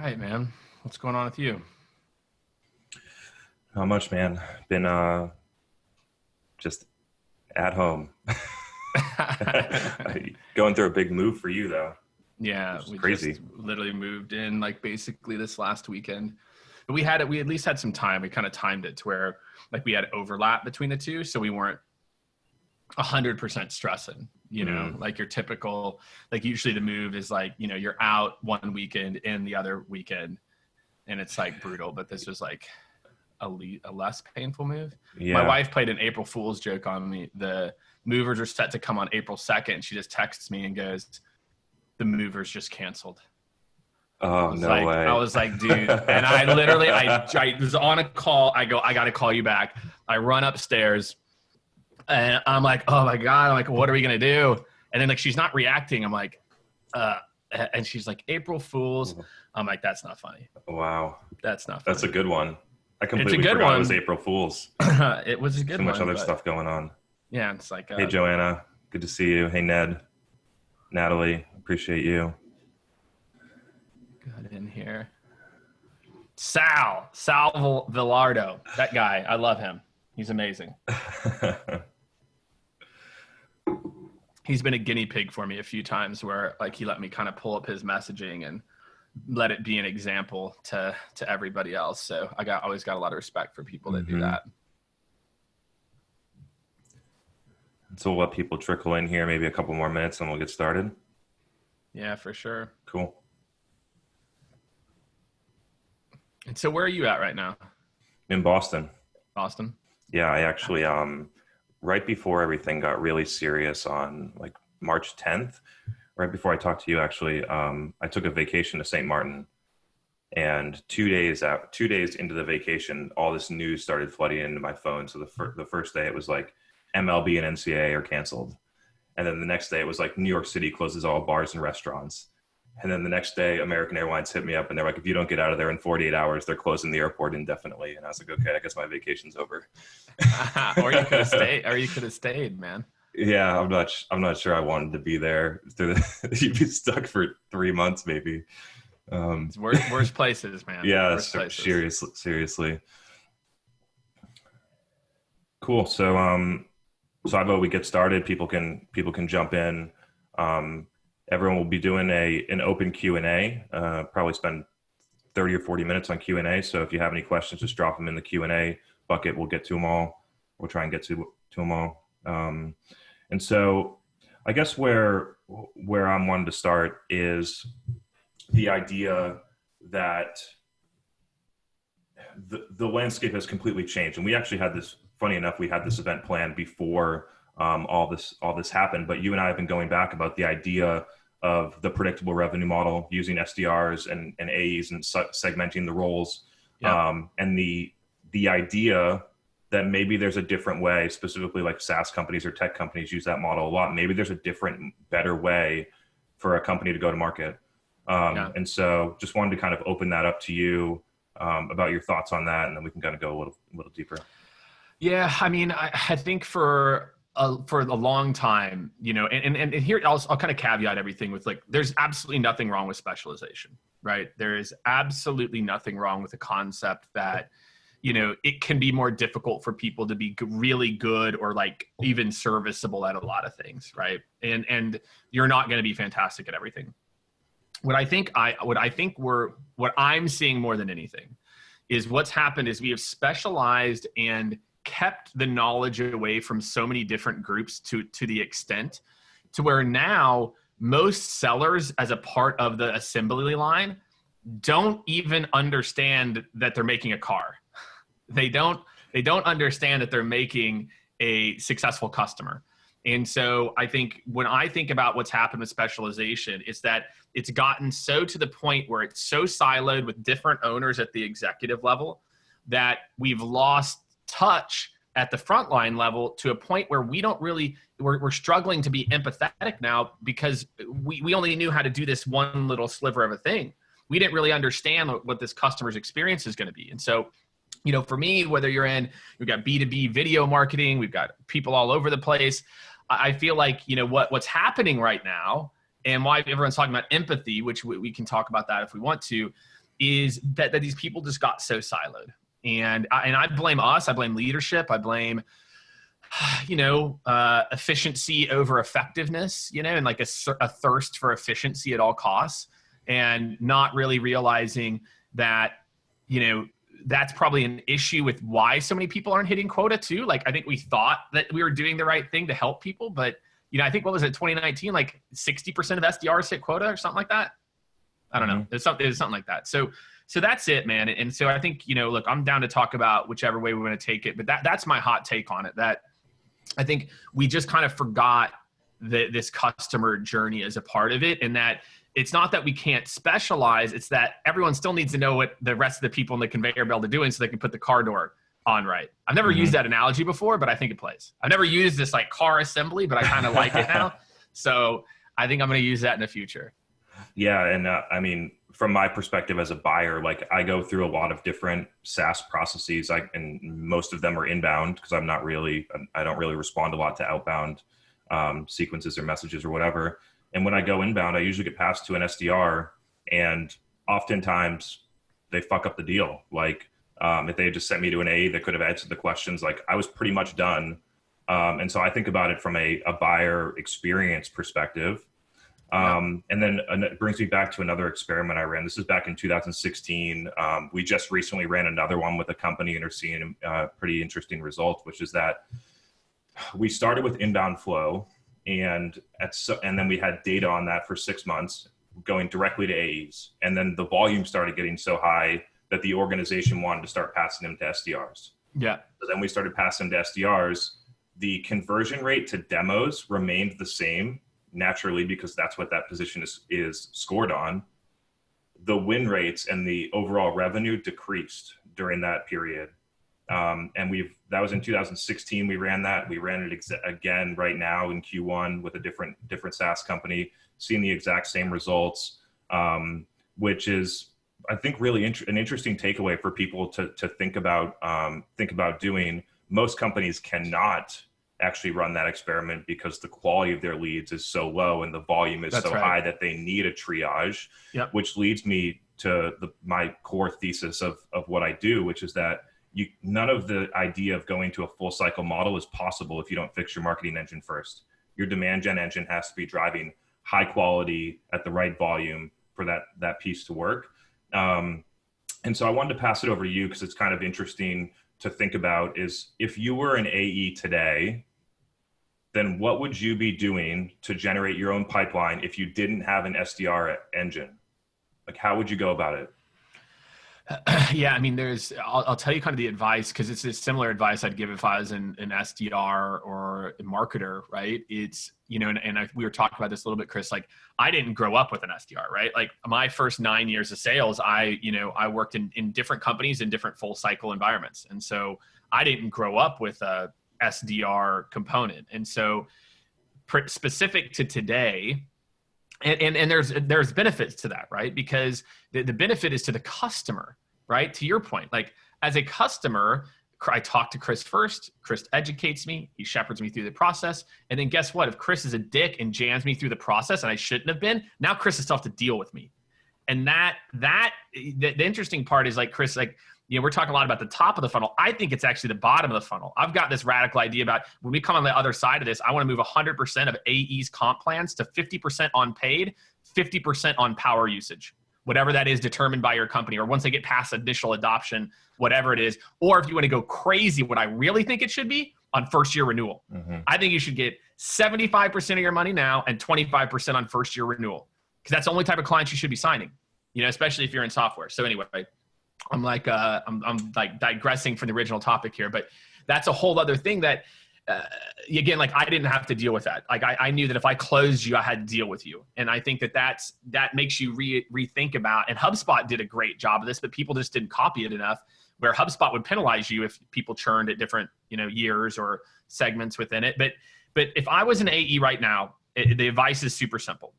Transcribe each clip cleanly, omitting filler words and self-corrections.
right, man. What's going on with you? Not much, man. Been just at home. Going through a big move for you though. Yeah, Which is we crazy. just literally moved in like basically this last weekend. But we at least had some time. We kind of timed it to where like we had overlap between the two, so we weren't 100% stressing, like your typical, like usually the move is like, you're out one weekend in the other weekend and it's like brutal, but this was like a less painful move. My Yeah. wife played an April Fool's joke on me. The movers are set to come on April 2nd. She just texts me and goes, the movers just canceled. Oh, no way. I was like, dude. And I literally, I was on a call. I go, I got to call you back. I run upstairs and I'm like, oh my God. I'm like, what are we going to do? And then like, she's not reacting. I'm like, and she's like, April Fools. I'm like, that's not funny. Wow. That's not funny. That's a good one. I completely good forgot one. it was April Fool's. It was a good one. Too much other stuff going on. Yeah. It's like, Hey, Joanna. Good to see you. Hey, Ned. Natalie. Appreciate you. Got in here. Sal Villardo. That guy. I love him. He's amazing. He's been a guinea pig for me a few times where like he let me kind of pull up his messaging and let it be an example to everybody else. So I always got a lot of respect for people that do that. So we'll let people trickle in here, maybe a couple more minutes and we'll get started. Yeah, for sure. Cool. And so where are you at right now? In Boston. Boston? Yeah, I actually, right before everything got really serious on like March 10th, right before I talked to you, actually, I took a vacation to St. Martin, and 2 days into the vacation, all this news started flooding into my phone. So the first day it was like MLB and NCAA are canceled. And then the next day it was like New York City closes all bars and restaurants. And then the next day, American Airlines hit me up and they're like, if you don't get out of there in 48 hours, they're closing the airport indefinitely. And I was like, okay, I guess my vacation's over. Or you could have stayed, man. Yeah, I'm not sure I wanted to be there. You'd be stuck for 3 months, maybe. It's worst places, man. Yeah, seriously. Cool. So, I vote we get started. People can jump in. Everyone will be doing an open Q&A, probably spend 30 or 40 minutes on Q&A. So if you have any questions, just drop them in the Q&A bucket. We'll get to them all. We'll try and get to them all. And so I guess where I'm wanting to start is the idea that the landscape has completely changed. And we actually had this, funny enough, we had this event planned before all this happened, but you and I have been going back about the idea of the predictable revenue model using SDRs and AEs and segmenting the roles. Yeah. And the idea that maybe there's a different way, specifically like SaaS companies or tech companies use that model a lot. Maybe there's a different, better way for a company to go to market. And so just wanted to kind of open that up to you about your thoughts on that. And then we can kind of go a little deeper. Yeah. I mean, I think for a long time, and here I'll kind of caveat everything with like, there's absolutely nothing wrong with specialization, right? There is absolutely nothing wrong with the concept that, it can be more difficult for people to be really good or like even serviceable at a lot of things, right? And you're not going to be fantastic at everything. What I'm seeing more than anything is what's happened is we have specialized and kept the knowledge away from so many different groups to the extent to where now most sellers as a part of the assembly line don't even understand that they're making a car. They don't understand that they're making a successful customer. And so I think when I think about what's happened with specialization, is that it's gotten so to the point where it's so siloed with different owners at the executive level that we've lost touch at the frontline level to a point where we're struggling to be empathetic now because we only knew how to do this one little sliver of a thing. We didn't really understand what this customer's experience is going to be. And so, for me, whether we've got B2B video marketing, we've got people all over the place. I feel like, what's happening right now and why everyone's talking about empathy, which we can talk about that if we want to, is that these people just got so siloed. And I blame us. I blame leadership. I blame, efficiency over effectiveness, and like a thirst for efficiency at all costs, and not really realizing that, that's probably an issue with why so many people aren't hitting quota too. Like, I think we thought that we were doing the right thing to help people, but I think what was it, 2019, like 60% of SDRs hit quota or something like that. I don't know. It's something like that. So that's it, man. And so I think, look, I'm down to talk about whichever way we want to take it, but that's my hot take on it. That I think we just kind of forgot this customer journey as a part of it. And that it's not that we can't specialize. It's that everyone still needs to know what the rest of the people in the conveyor belt are doing so they can put the car door on right. I've never used that analogy before, but I think it plays. I've never used this like car assembly, but I kind of like it now. So I think I'm going to use that in the future. Yeah. And I mean, from my perspective as a buyer, like I go through a lot of different SaaS processes, and most of them are inbound because I don't really respond a lot to outbound sequences or messages or whatever. And when I go inbound, I usually get passed to an SDR, and oftentimes they fuck up the deal. Like if they had just sent me to an AE that could have answered the questions, like I was pretty much done. And so I think about it from a buyer experience perspective. And then it brings me back to another experiment I ran. This is back in 2016. We just recently ran another one with a company and are seeing a pretty interesting result, which is that we started with inbound flow, and then we had data on that for 6 months going directly to AEs. And then the volume started getting so high that the organization wanted to start passing them to SDRs. Yeah. So then we started passing them to SDRs. The conversion rate to demos remained the same, naturally, because that's what that position is scored on. The win rates and the overall revenue decreased during that period. And that was in 2016. We ran that. We ran it again right now in Q1 with a different SaaS company, seeing the exact same results, which is, I think, really an interesting takeaway for people to think about doing. Most companies cannot actually run that experiment because the quality of their leads is so low and the volume is high that they need a triage. Yep. Which leads me to my core thesis of what I do, which is that none of the idea of going to a full cycle model is possible if you don't fix your marketing engine first. Your demand gen engine has to be driving high quality at the right volume for that piece to work. And so I wanted to pass it over to you because it's kind of interesting to think about is if you were an AE today, then what would you be doing to generate your own pipeline if you didn't have an SDR engine? Like, how would you go about it? Yeah, I mean, I'll tell you kind of the advice, because it's a similar advice I'd give if I was an SDR or a marketer, right? It's, we were talking about this a little bit, Chris, like I didn't grow up with an SDR, right? Like my first 9 years of sales, I worked in different companies in different full cycle environments. And so I didn't grow up with a SDR component. And so specific to today, and there's benefits to that, right? Because the benefit is to the customer, right? To your point, like as a customer, I talk to Chris first. Chris educates me. He shepherds me through the process. And then guess what? If Chris is a dick and jams me through the process and I shouldn't have been, now Chris is still have to deal with me. And the interesting part is like, Chris, like, we're talking a lot about the top of the funnel. I think it's actually the bottom of the funnel. I've got this radical idea about when we come on the other side of this, I want to move 100% of AE's comp plans to 50% on paid, 50% on power usage, whatever that is determined by your company, or once they get past initial adoption, whatever it is. Or if you want to go crazy, what I really think it should be on first year renewal. Mm-hmm. I think you should get 75% of your money now and 25% on first year renewal, because that's the only type of clients you should be signing, especially if you're in software. So anyway, I'm like digressing from the original topic here, but that's a whole other thing that, again, like I didn't have to deal with that. Like I knew that if I closed you, I had to deal with you. And I think that makes you rethink about, and HubSpot did a great job of this, but people just didn't copy it enough, where HubSpot would penalize you if people churned at different, years or segments within it. But if I was an AE right now, the advice is super simple.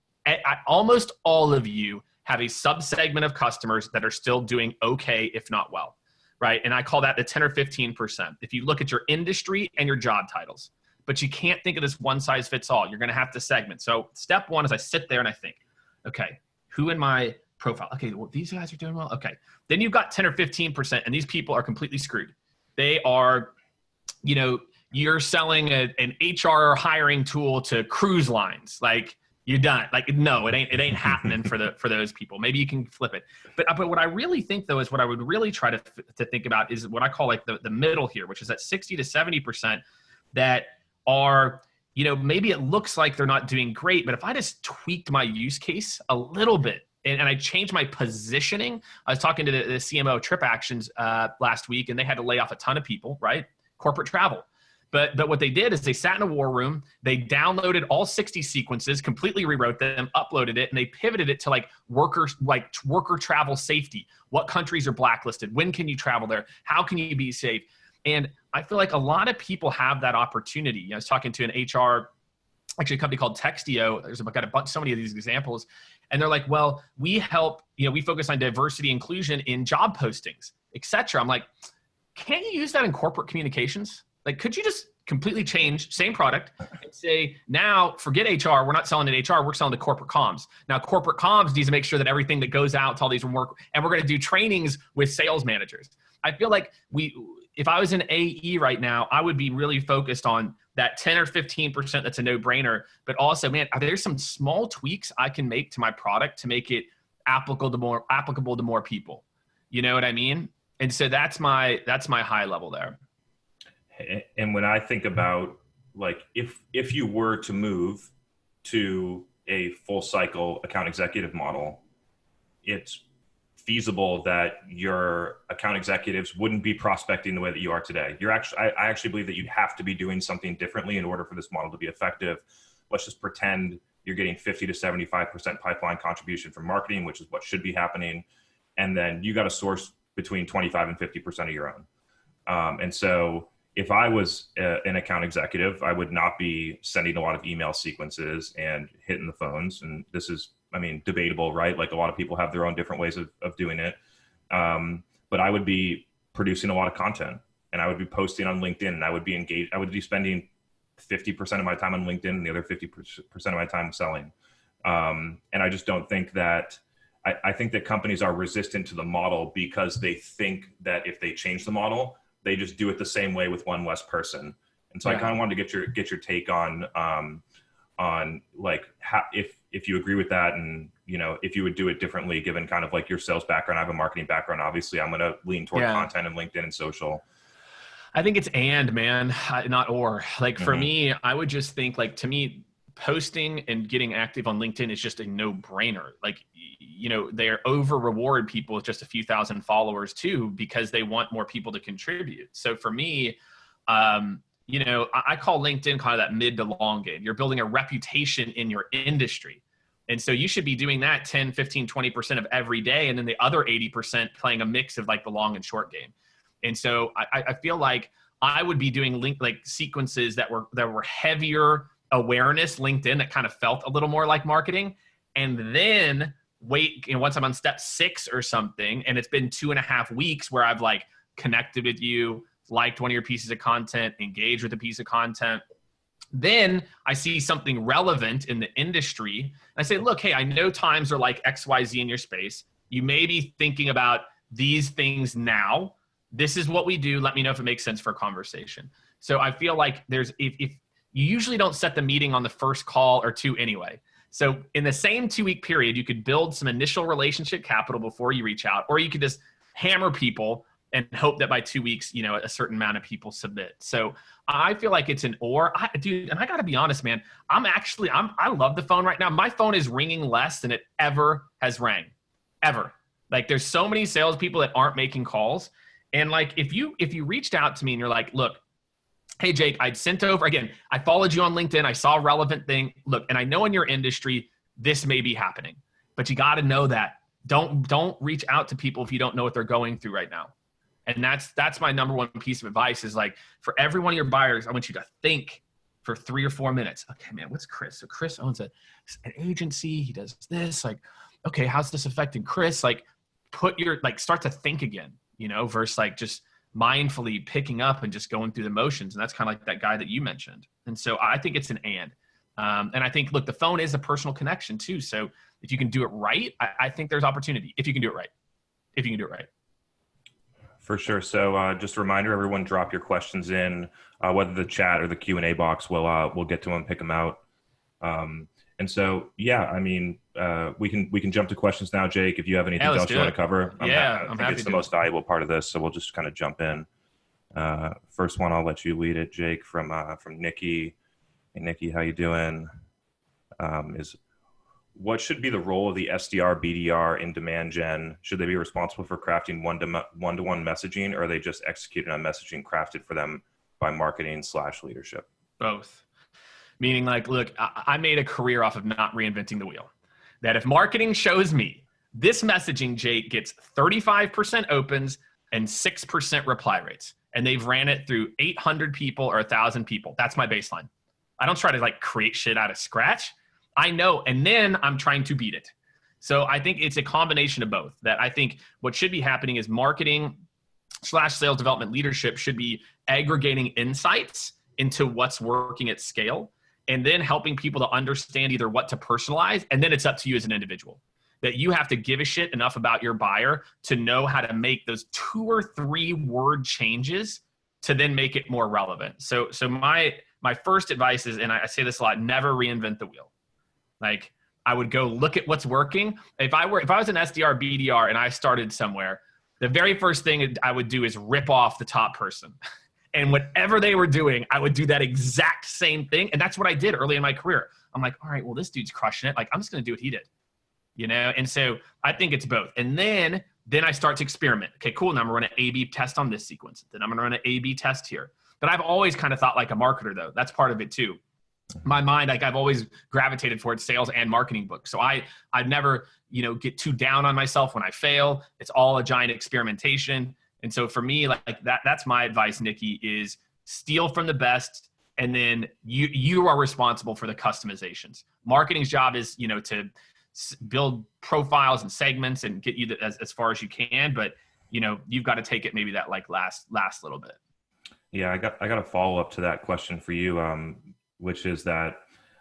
Almost all of you have a subsegment of customers that are still doing okay, if not well, right? And I call that the 10 or 15%. If you look at your industry and your job titles, but you can't think of this one size fits all. You're going to have to segment. So step one is I sit there and I think, okay, who in my profile. Okay, well, these guys are doing well. Okay. Then you've got 10 or 15%, and these people are completely screwed. They are, you're selling an HR hiring tool to cruise lines. Like, you're done. Like, no, it ain't happening for those people. Maybe you can flip it. But what I really think, though, is what I would really try to think about is what I call like the middle here, which is that 60 to 70% that are, maybe it looks like they're not doing great, but if I just tweaked my use case a little bit and I changed my positioning. I was talking to the CMO of Trip Actions last week, and they had to lay off a ton of people, right? Corporate travel. But what they did is they sat in a war room, they downloaded all 60 sequences, completely rewrote them, uploaded it, and they pivoted it to worker travel safety. What countries are blacklisted? When can you travel there? How can you be safe? And I feel like a lot of people have that opportunity. I was talking to an HR, actually a company called Textio. There's got so many of these examples. And they're like, well, we help, we focus on diversity inclusion in job postings, et cetera. I'm like, can't you use that in corporate communications? Like, could you just completely change, same product, and say, now forget HR, we're not selling to HR, we're selling to corporate comms. Now, corporate comms needs to make sure that everything that goes out to all these work, and we're going to do trainings with sales managers. I feel like if I was in AE right now, I would be really focused on that 10 or 15% that's a no-brainer, but also, man, there's some small tweaks I can make to my product to make it applicable to more people. You know what I mean? And so that's my high level there. And when I think about, like, if you were to move to a full cycle account executive model, it's feasible that your account executives wouldn't be prospecting the way that you are today. I actually believe that you'd have to be doing something differently in order for this model to be effective. Let's just pretend you're getting 50 to 75% pipeline contribution from marketing, which is what should be happening. And then you got to source between 25 and 50% of your own. And so if I was an account executive, I would not be sending a lot of email sequences and hitting the phones. And this is, debatable, right? Like, a lot of people have their own different ways of doing it. But I would be producing a lot of content, and I would be posting on LinkedIn, and I would be engaged. I would be spending 50% of my time on LinkedIn and the other 50% of my time selling. And I just don't think that, I think that companies are resistant to the model because they think that if they change the model, they just do it the same way with one less person. And so I kind of wanted to get your take on like, how, if you agree with that, and if you would do it differently given kind of like your sales background. I have a marketing background. Obviously, I'm going to lean toward content and LinkedIn and social. I think it's man, not or. Like, for me, I would just think, like, to me, posting and getting active on LinkedIn is just a no-brainer. Like, they're over reward people with just a few thousand followers too, because they want more people to contribute. So for me, I call LinkedIn kind of that mid to long game. You're building a reputation in your industry. And so you should be doing that 10, 15, 20% of every day. And then the other 80% playing a mix of like the long and short game. And so I feel like I would be doing sequences that were heavier awareness LinkedIn, that kind of felt a little more like marketing. And then once I'm on step 6 or something, and it's been 2.5 weeks where I've like connected with you, liked one of your pieces of content, engaged with a piece of content, then I see something relevant in the industry. And I say, look, hey, I know times are like XYZ in your space. You may be thinking about these things now. This is what we do. Let me know if it makes sense for a conversation. So I feel like if you usually don't set the meeting on the first call or two anyway. So in the same 2-week period, you could build some initial relationship capital before you reach out, or you could just hammer people and hope that by 2 weeks, a certain amount of people submit. So I feel like it's an or. Dude, and I got to be honest, man, I love the phone right now. My phone is ringing less than it ever has rang, ever. Like, there's so many salespeople that aren't making calls. And like, if you reached out to me and you're like, look, hey, Jake, I'd sent over, again, I followed you on LinkedIn. I saw a relevant thing. Look, and I know in your industry, this may be happening, but you got to know that. Don't reach out to people if you don't know what they're going through right now. And that's my number one piece of advice is, like, for every one of your buyers, I want you to think for 3 or 4 minutes. Okay, man, what's Chris? So Chris owns an agency. He does this. Like, okay, how's this affecting Chris? Like, start to think again, versus like just mindfully picking up and just going through the motions. And that's kind of like that guy that you mentioned. And so I think it's an and I think, look, the phone is a personal connection too. So if you can do it right, I think there's opportunity if you can do it right. If you can do it right. For sure. So just a reminder, everyone drop your questions in, whether the chat or the Q&A box, we'll get to them, pick them out. And so, yeah, I mean, we can jump to questions now, Jake, if you have anything else you want to cover. I think it's the most valuable part of this, so we'll just kind of jump in. First one, I'll let you lead it, Jake, from Nikki. Hey, Nikki, how you doing? Is what should be the role of the SDR, BDR in demand gen? Should they be responsible for crafting one-to-one messaging, or are they just executing on messaging crafted for them by marketing/leadership? Both. Meaning like, look, I made a career off of not reinventing the wheel. That if marketing shows me this messaging, Jake, gets 35% opens and 6% reply rates, and they've ran it through 800 people or 1,000 people, that's my baseline. I don't try to like create shit out of scratch. I know, and then I'm trying to beat it. So I think it's a combination of both. That I think what should be happening is marketing/sales development leadership should be aggregating insights into what's working at scale, and then helping people to understand either what to personalize, and then it's up to you as an individual. That you have to give a shit enough about your buyer to know how to make those 2 or 3 word changes to then make it more relevant. So my first advice is, and I say this a lot, never reinvent the wheel. Like I would go look at what's working. If I was an SDR, BDR, and I started somewhere, the very first thing I would do is rip off the top person. And whatever they were doing, I would do that exact same thing. And that's what I did early in my career. I'm like, all right, well, this dude's crushing it. Like, I'm just going to do what he did, you know? And so I think it's both. And then I start to experiment. Okay, cool. Now I'm going to run an A/B test on this sequence. Then I'm going to run an A/B test here. But I've always kind of thought like a marketer, though. That's part of it, too. My mind, like I've always gravitated towards sales and marketing books. So I'd never, get too down on myself when I fail. It's all a giant experimentation. And so for me, like that's my advice, Nikki, is steal from the best. And then you are responsible for the customizations. Marketing's job is, to build profiles and segments and get you as far as you can. But, you've got to take it maybe that like last little bit. Yeah, I got a follow up to that question for you. Which is that,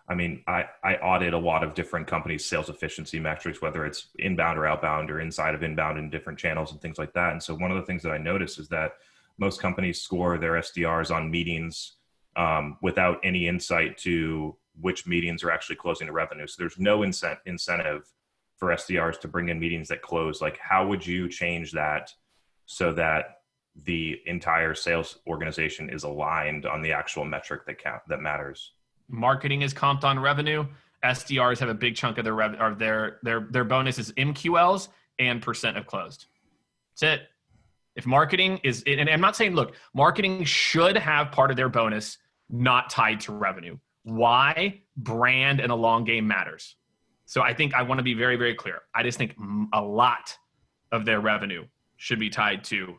I mean, I audit a lot of different companies' sales efficiency metrics, whether it's inbound or outbound or inside of inbound in different channels and things like that. And so one of the things that I notice is that most companies score their SDRs on meetings without any insight to which meetings are actually closing the revenue. So there's no incentive for SDRs to bring in meetings that close. Like, how would you change that so that the entire sales organization is aligned on the actual metric that matters? Marketing is comped on revenue. SDRs have a big chunk of their bonus is MQLs and percent of closed. That's it. If marketing is, and I'm not saying, look, marketing should have part of their bonus not tied to revenue. Why? Brand and a long game matters. So I think I want to be very, very clear. I just think a lot of their revenue should be tied to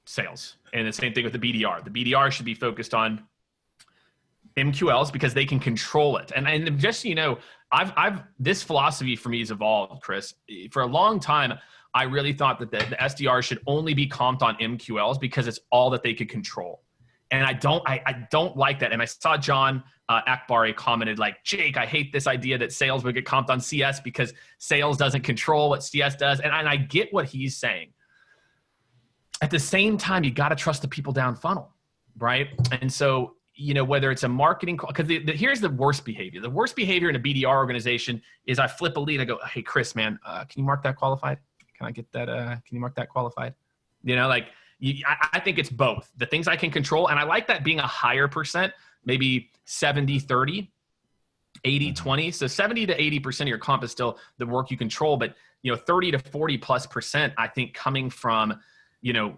sales. And the same thing with the BDR. The BDR should be focused on MQLs because they can control it. And just, I've this philosophy for me has evolved, Chris. For a long time, I really thought that the SDR should only be comped on MQLs because it's all that they could control. And I don't like that. And I saw John Akbari commented like, Jake, I hate this idea that sales would get comped on CS because sales doesn't control what CS does. And I get what he's saying. At the same time, you got to trust the people down funnel, right? And so, whether it's a marketing call, because here's the worst behavior. The worst behavior in a BDR organization is I flip a lead. I go, hey, Chris, man, can you mark that qualified? Can I get that? Can you mark that qualified? I think it's both. The things I can control, and I like that being a higher percent, maybe 70-30, 80-20. So 70 to 80% of your comp is still the work you control, but 30 to 40+%, I think coming from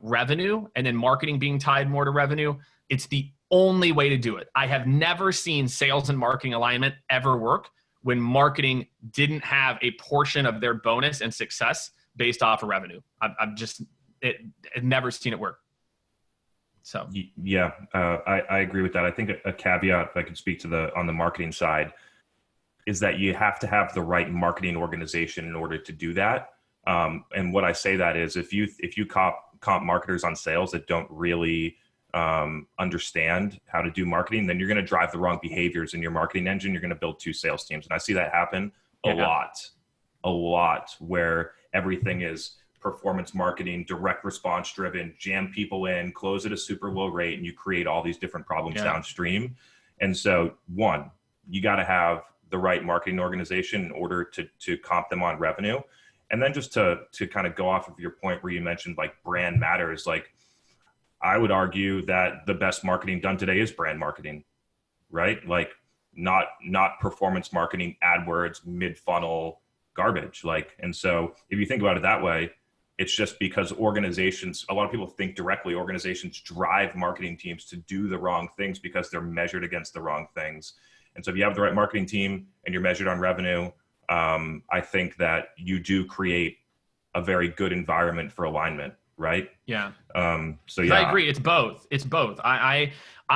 revenue and then marketing being tied more to revenue, it's the only way to do it. I have never seen sales and marketing alignment ever work when marketing didn't have a portion of their bonus and success based off of revenue. I've never seen it work. So yeah, I agree with that. I think a caveat, if I could speak to on the marketing side, is that you have to have the right marketing organization in order to do that. And what I say that is if you comp marketers on sales that don't really understand how to do marketing, then you're going to drive the wrong behaviors in your marketing engine. You're going to build 2 sales teams. And I see that happen a lot where everything is performance marketing, direct response driven, jam people in, close at a super low rate, and you create all these different problems downstream. And so one, you got to have the right marketing organization in order to comp them on revenue. And then just to kind of go off of your point where you mentioned like brand matters, like I would argue that the best marketing done today is brand marketing, right? Like not performance marketing, AdWords, mid-funnel garbage. Like, and so if you think about it that way, it's just because organizations, a lot of people think directly, organizations drive marketing teams to do the wrong things because they're measured against the wrong things. And so if you have the right marketing team and you're measured on revenue, I think that you do create a very good environment for alignment, right? Yeah. So yeah, I agree. It's both. It's both. I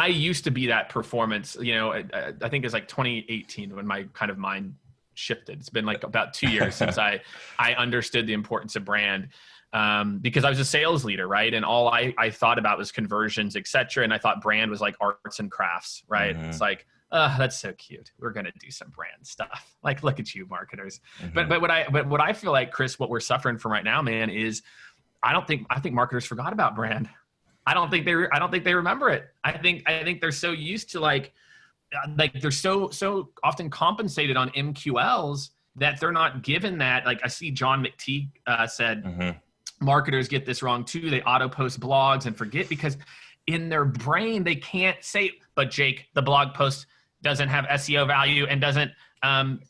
used to be that performance, you know, I think it's like 2018 when my kind of mind shifted. It's been like about 2 years since I understood the importance of brand, because I was a sales leader, right? And all I thought about was conversions, et cetera. And I thought brand was like arts and crafts, right? Mm-hmm. It's like, that's so cute. We're going to do some brand stuff. Like, look at you, marketers. Mm-hmm. But what I feel like, Chris, what we're suffering from right now, man, is I think marketers forgot about brand. I don't think they remember it. I think they're so used to like they're so often compensated on MQLs that they're not given that. Like I see John McTeague said, mm-hmm. Marketers get this wrong too. They auto post blogs and forget because in their brain they can't say, but Jake, the blog post doesn't have SEO value and doesn't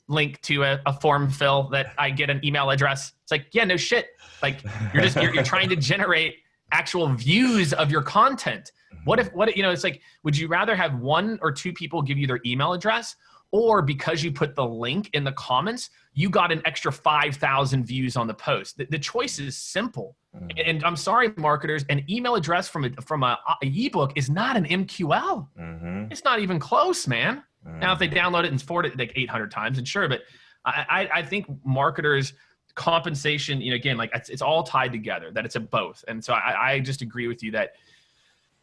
link to a form fill that I get an email address. It's like, yeah, no shit. Like you're trying to generate actual views of your content. What if, it's like, would you rather have 1 or 2 people give you their email address, or because you put the link in the comments, you got an extra 5,000 views on the post? The choice is simple. Mm-hmm. And I'm sorry, marketers, an email address from a ebook is not an MQL. Mm-hmm. It's not even close, man. Mm-hmm. Now, if they download it and forward it like 800 times, and sure, but I think marketers compensation, again, like it's all tied together, that it's a both. And so I just agree with you that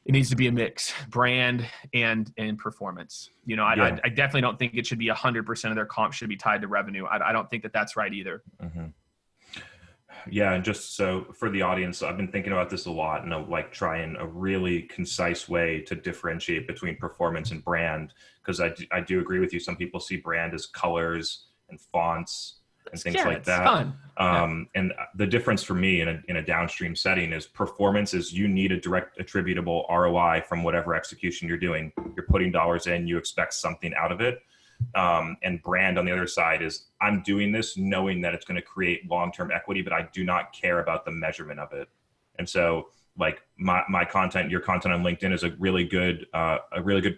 it needs to be a mix, brand and performance. I definitely don't think it should be 100% of their comp should be tied to revenue. I don't think that that's right either. Mm-hmm. Yeah. And just so for the audience, I've been thinking about this a lot and like trying a really concise way to differentiate between performance and brand. Cause I do agree with you. Some people see brand as colors and fonts and things like that. Fun. And the difference for me in a downstream setting is performance is you need a direct attributable ROI from whatever execution you're doing. You're putting dollars in, you expect something out of it. And brand on the other side is I'm doing this knowing that it's going to create long-term equity, but I do not care about the measurement of it. And so like my content, your content on LinkedIn is a really good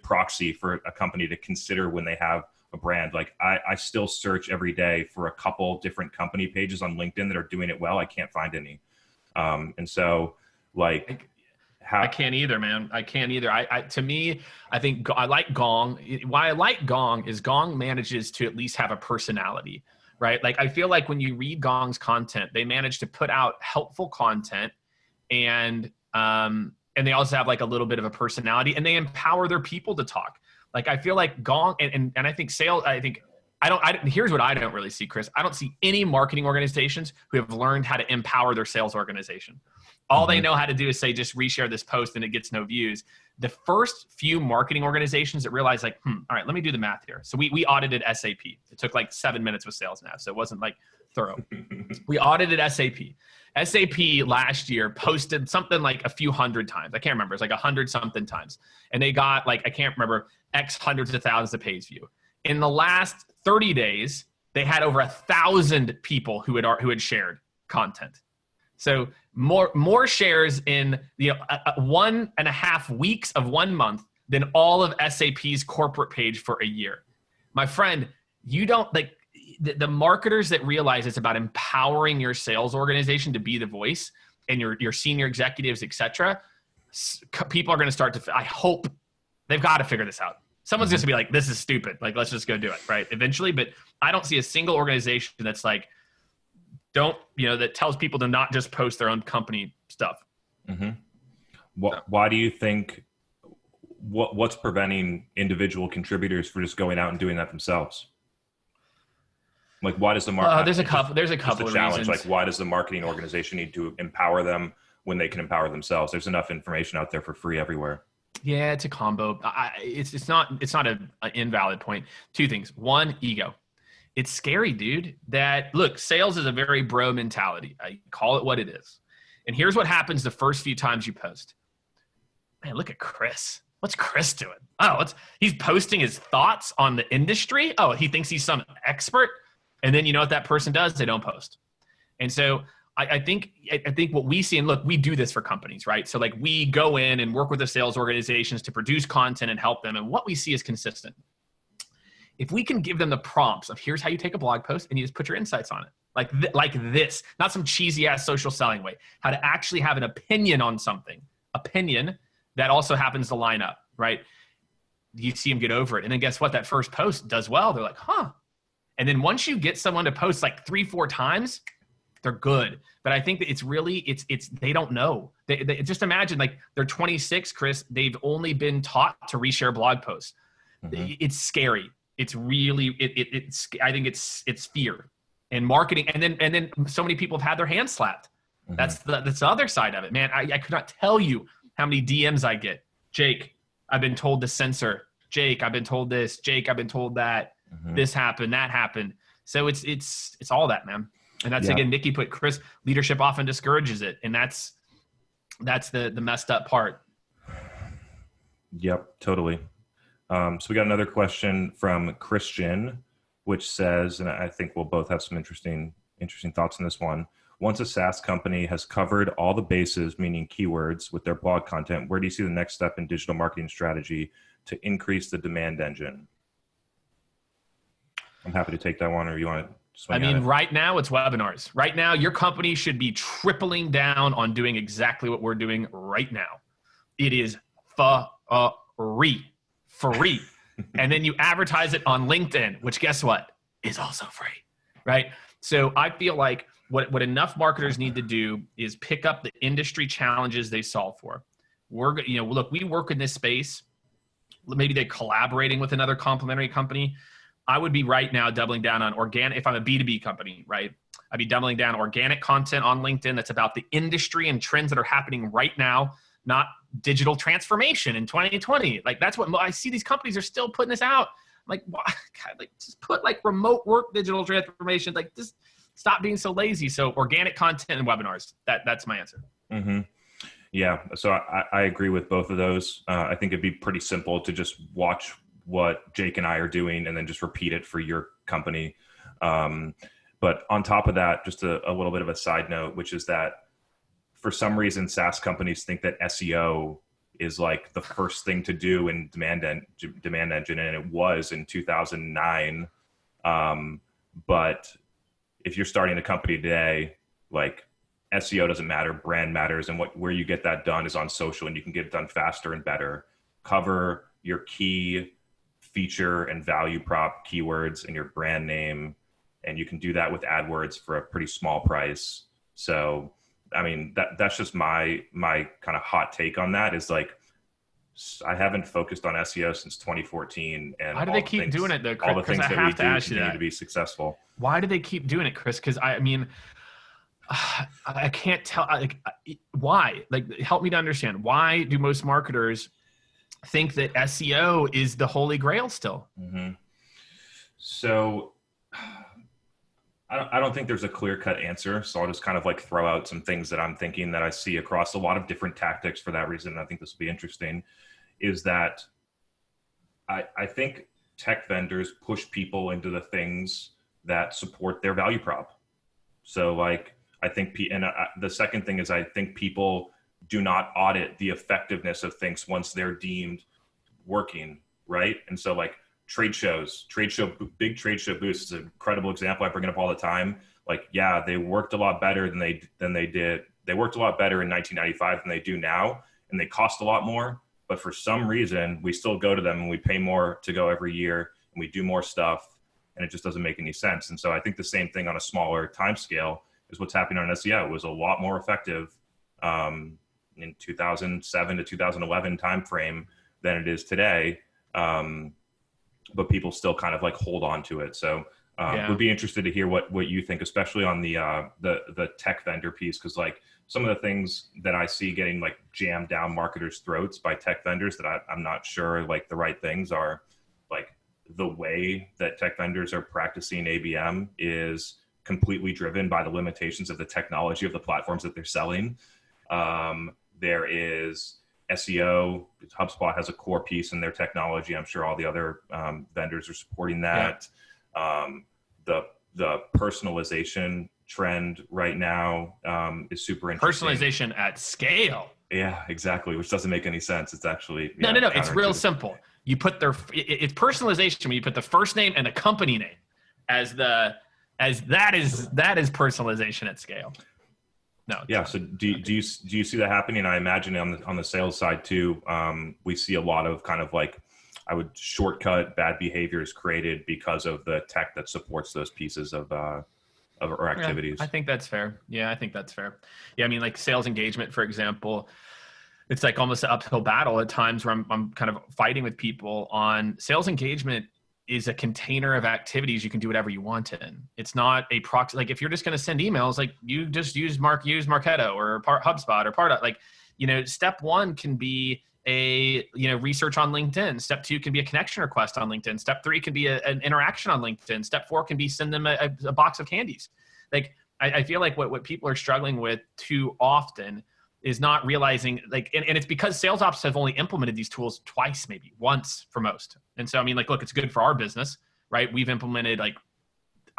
proxy for a company to consider when they have a brand. Like I still search every day for a couple different company pages on LinkedIn that are doing it well. I can't find any. And so like I can't either, man. I can't either. To me, I think I like Gong. Why I like Gong is Gong manages to at least have a personality, right? Like I feel like when you read Gong's content, they manage to put out helpful content and they also have like a little bit of a personality and they empower their people to talk. Like I feel like Gong and I think sales, here's what I don't really see, Chris. I don't see any marketing organizations who have learned how to empower their sales organization. All they know how to do is say, just reshare this post and it gets no views. The first few marketing organizations that realize like, all right, let me do the math here. So we audited SAP. It took like 7 minutes with sales nav. So it wasn't like thorough. We audited SAP. SAP last year posted something like a few hundred times. I can't remember. It's like 100 something times. And they got like, I can't remember, X hundreds of thousands of page view. In the last 30 days, they had over 1,000 people who had shared content. So more shares in 1.5 weeks of 1 month than all of SAP's corporate page for a year. My friend, you don't like the marketers that realize it's about empowering your sales organization to be the voice and your senior executives, et cetera. People are going to start to, I hope they've got to figure this out. Someone's just going to be like, this is stupid. Like, let's just go do it, right? Eventually. But I don't see a single organization that's like, that tells people to not just post their own company stuff. Mm-hmm. Why do you think, what's preventing individual contributors from just going out and doing that themselves? Like, why does the market? There's a couple the of challenge. reasons. Like, why does the marketing organization need to empower them when they can empower themselves? There's enough information out there for free everywhere. Yeah, it's a combo. It's not an invalid point. Two things. One, ego. It's scary, dude. That look, sales is a very bro mentality. I call it what it is. And here's what happens the first few times you post. Man, look at Chris. What's Chris doing? Oh, he's posting his thoughts on the industry. Oh, he thinks he's some expert. And then you know what that person does? They don't post. And so I think what we see, and look, we do this for companies, right? So like we go in and work with the sales organizations to produce content and help them. And what we see is consistent. If we can give them the prompts of here's how you take a blog post and you just put your insights on it. Like this, not some cheesy ass social selling way, how to actually have an opinion on something, opinion that also happens to line up, right? You see them get over it. And then guess what? That first post does well. They're like, huh. And then once you get someone to post like 3-4 times, they're good. But I think that it's they don't know. They just imagine like they're 26, Chris. They've only been taught to reshare blog posts. Mm-hmm. It's scary. It's really, I think it's fear and marketing. And then so many people have had their hands slapped. Mm-hmm. That's the other side of it, man. I could not tell you how many DMs I get. Jake, I've been told to censor. Jake, I've been told this. Jake, I've been told that. Mm-hmm. This happened, that happened. So it's all that, man. And that's again, Nikki put Chris, leadership often discourages it. And that's the messed up part. Yep, totally. So we got another question from Christian, which says, and I think we'll both have some interesting thoughts on this one. Once a SaaS company has covered all the bases, meaning keywords, with their blog content, where do you see the next step in digital marketing strategy to increase the demand engine? I'm happy to take that one, or you want to swing at it? Right now it's webinars. Right now, your company should be tripling down on doing exactly what we're doing right now. It is free. And then you advertise it on LinkedIn, which guess what? Is also free, right? So I feel like what enough marketers need to do is pick up the industry challenges they solve for. Look, we work in this space. Maybe they're collaborating with another complementary company. I would be right now doubling down on organic. If I'm a B2B company, right? I'd be doubling down organic content on LinkedIn that's about the industry and trends that are happening right now, not digital transformation in 2020. Like that's what I see. These companies are still putting this out. I'm like, why? God, like just put like remote work, digital transformation. Like just stop being so lazy. So organic content and webinars. That's my answer. Mm-hmm. Yeah. So I agree with both of those. I think it'd be pretty simple to just watch what Jake and I are doing and then just repeat it for your company. But on top of that, just a little bit of a side note, which is that for some reason, SaaS companies think that SEO is like the first thing to do in demand engine, and it was in 2009. But if you're starting a company today, like SEO doesn't matter, brand matters, and where you get that done is on social, and you can get it done faster and better. Cover your key feature and value prop keywords and your brand name, and you can do that with AdWords for a pretty small price. So I mean, that's just my kind of hot take on that is like, I haven't focused on SEO since 2014. And why do they keep doing it though, Chris? All the things that we do continue to be successful. Why do they keep doing it, Chris? Because I can't tell. Why? Like, help me to understand. Why do most marketers think that SEO is the holy grail still? Mm-hmm. So I don't think there's a clear-cut answer. So I'll just kind of like throw out some things that I'm thinking that I see across a lot of different tactics for that reason. And I think this will be interesting, is that I think tech vendors push people into the things that support their value prop. So like, I think, the second thing is I think people do not audit the effectiveness of things once they're deemed working, right? And so like, big trade show booths is an incredible example I bring it up all the time. Like, yeah, they worked a lot better than they did. They worked a lot better in 1995 than they do now, and they cost a lot more. But for some reason, we still go to them and we pay more to go every year, and we do more stuff, and it just doesn't make any sense. And so I think the same thing on a smaller time scale is what's happening on SEO. It was a lot more effective in 2007 to 2011 timeframe than it is today. But people still kind of like hold on to it. So Would be interested to hear what you think, especially on the tech vendor piece, because like some of the things that I see getting like jammed down marketers' throats by tech vendors that I'm not sure like the right things are, like the way that tech vendors are practicing ABM is completely driven by the limitations of the technology of the platforms that they're selling. There is SEO. HubSpot has a core piece in their technology. I'm sure all the other vendors are supporting that. Yeah. The personalization trend right now is super interesting. Personalization at scale. Yeah, exactly. Which doesn't make any sense. It's actually no. It's real simple. You put it's personalization when you put the first name and the company name as that is personalization at scale. No. Yeah. So do you see that happening? I imagine on the sales side too. We see a lot of kind of like, I would shortcut bad behaviors created because of the tech that supports those pieces of our activities. Yeah, I think that's fair. Yeah, I think that's fair. Yeah, I mean, like sales engagement, for example, it's like almost an uphill battle at times where I'm kind of fighting with people on sales engagement is a container of activities you can do whatever you want in. It's not a proxy. Like if you're just going to send emails, like you just use Marketo or HubSpot or Pardot. Like, step one can be research on LinkedIn. Step two can be a connection request on LinkedIn. Step three can be an interaction on LinkedIn. Step four can be send them a box of candies. Like I feel like what people are struggling with too often is not realizing and it's because sales ops have only implemented these tools twice, maybe once for most. And so, I mean, like, look, it's good for our business, right? We've implemented like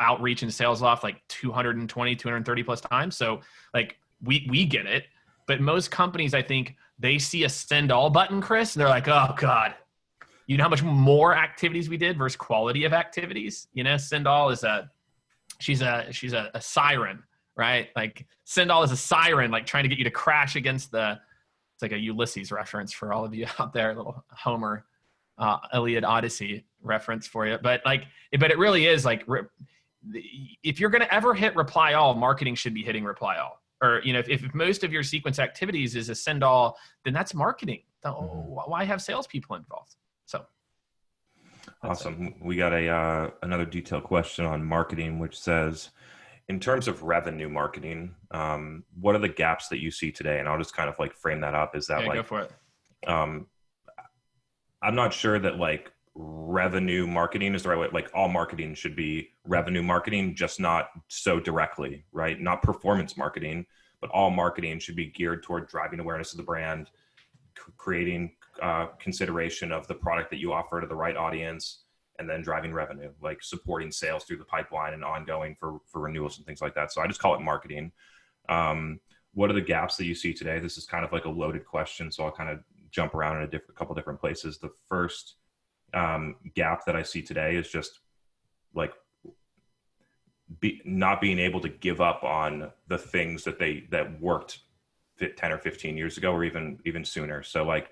outreach and sales off like 230 plus times. So like we get it, but most companies, I think they see a send all button, Chris, and they're like, oh God, you know how much more activities we did versus quality of activities? Send all is she's a siren, right? Like send all is a siren, like trying to get you to crash against it's like a Ulysses reference for all of you out there, a little Homer, Iliad Odyssey reference for you. But it really is like, if you're going to ever hit reply all, marketing should be hitting reply all. Or, if most of your sequence activities is a send all, then that's marketing. Why have salespeople involved? So. Awesome. We got another detailed question on marketing, which says, in terms of revenue marketing, what are the gaps that you see today? And I'll just kind of like frame that up. Is that go for it. I'm not sure that like revenue marketing is the right way. Like all marketing should be revenue marketing, just not so directly, right? Not performance marketing, but all marketing should be geared toward driving awareness of the brand, creating consideration of the product that you offer to the right audience, and then driving revenue, like supporting sales through the pipeline and ongoing for renewals and things like that. So I just call it marketing. What are the gaps that you see today? This is kind of like a loaded question, so I'll kind of jump around in a couple different places. The first gap that I see today is just like not being able to give up on the things that worked 10 or 15 years ago, or even sooner. So like,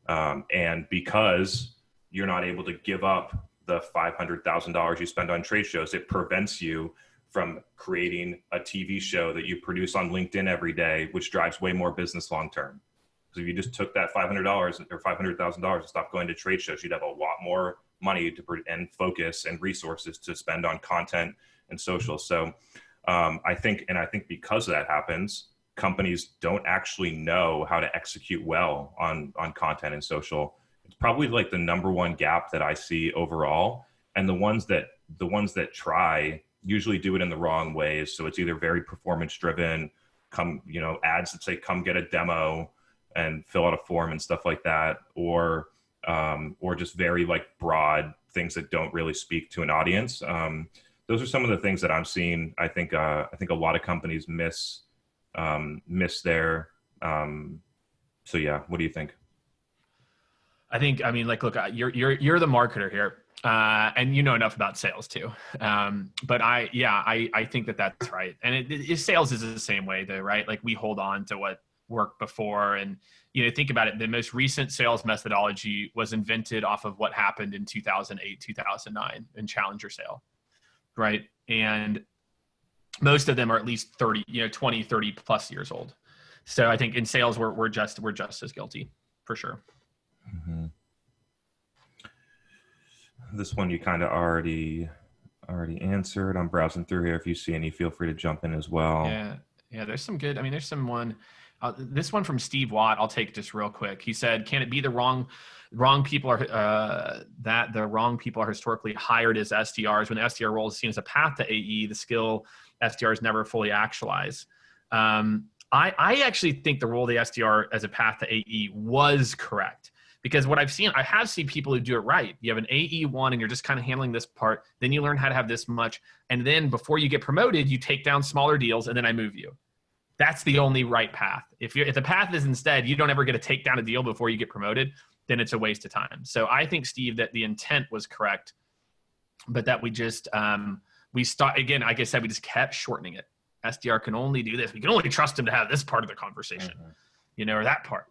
and because you're not able to give up the $500,000 you spend on trade shows, it prevents you from creating a TV show that you produce on LinkedIn every day, which drives way more business long-term. Because if you just took that $500 or $500,000 and stopped going to trade shows, you'd have a lot more money and focus and resources to spend on content and social. So I think because that happens, companies don't actually know how to execute well on content and social. It's probably like the number one gap that I see overall. And the ones that try usually do it in the wrong ways. So it's either very performance driven, ads that say, come get a demo and fill out a form and stuff like that, or just very like broad things that don't really speak to an audience. Those are some of the things that I'm seeing. I think a lot of companies miss there. So yeah, what do you think? I mean, like, look, you're the marketer here, and you know enough about sales too. But I think that's right. And sales is the same way though, right? Like we hold on to what worked before, and think about it. The most recent sales methodology was invented off of what happened in 2008, 2009 in Challenger sale, right? And most of them are at least 20, 30 plus years old. So I think in sales, we're just as guilty for sure. Mm-hmm. This one you kind of already already answered. I'm browsing through here. If you see any, feel free to jump in as well. Yeah, there's some good. I mean, there's some one. This one from Steve Watt, I'll take just real quick. He said, "Can it be the wrong people are that the wrong people are historically hired as SDRs when the SDR role is seen as a path to AE? The skill SDRs never fully actualize." I actually think the role of the SDR as a path to AE was correct, because what I have seen people who do it right. You have an AE1 and you're just kind of handling this part. Then you learn how to have this much. And then before you get promoted, you take down smaller deals and then I move you. That's the only right path. If the path is instead, you don't ever get to take down a deal before you get promoted, then it's a waste of time. So I think, Steve, that the intent was correct, but that we just, again, like I said, we just kept shortening it. SDR can only do this. We can only trust him to have this part of the conversation, or that part.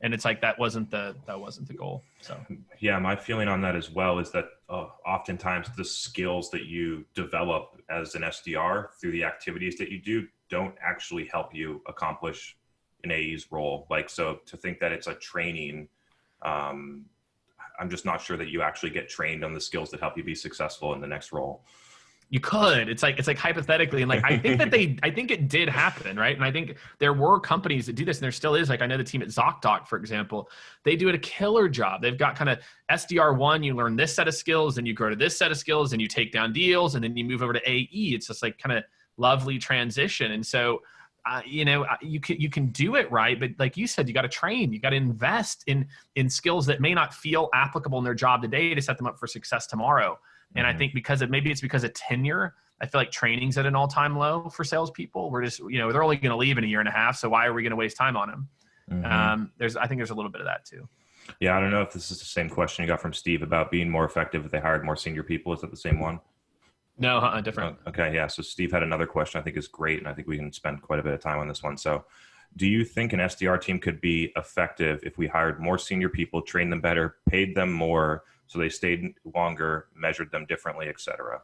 And it's like, that wasn't the goal. So yeah, my feeling on that as well is that oftentimes the skills that you develop as an SDR through the activities that you do don't actually help you accomplish an AE's role. Like, so to think that it's a training, I'm just not sure that you actually get trained on the skills that help you be successful in the next role. You could. It's like hypothetically, and like I think it did happen, right? And I think there were companies that do this, and there still is. Like I know the team at ZocDoc, for example, they do a killer job. They've got kind of SDR1, you learn this set of skills, and you grow to this set of skills, and you take down deals, and then you move over to AE. It's just like kind of lovely transition. And so, you can do it right, but like you said, you got to train, you got to invest in skills that may not feel applicable in their job today to set them up for success tomorrow. And I think because of tenure, I feel like training's at an all-time low for salespeople. We're just, they're only going to leave in a year and a half. So why are we going to waste time on them? I think there's a little bit of that too. Yeah. I don't know if this is the same question you got from Steve about being more effective if they hired more senior people. Is that the same one? No, different. Okay. Yeah. So Steve had another question I think is great. And I think we can spend quite a bit of time on this one. So do you think an SDR team could be effective if we hired more senior people, trained them better, paid them more, so they stayed longer, measured them differently, et cetera?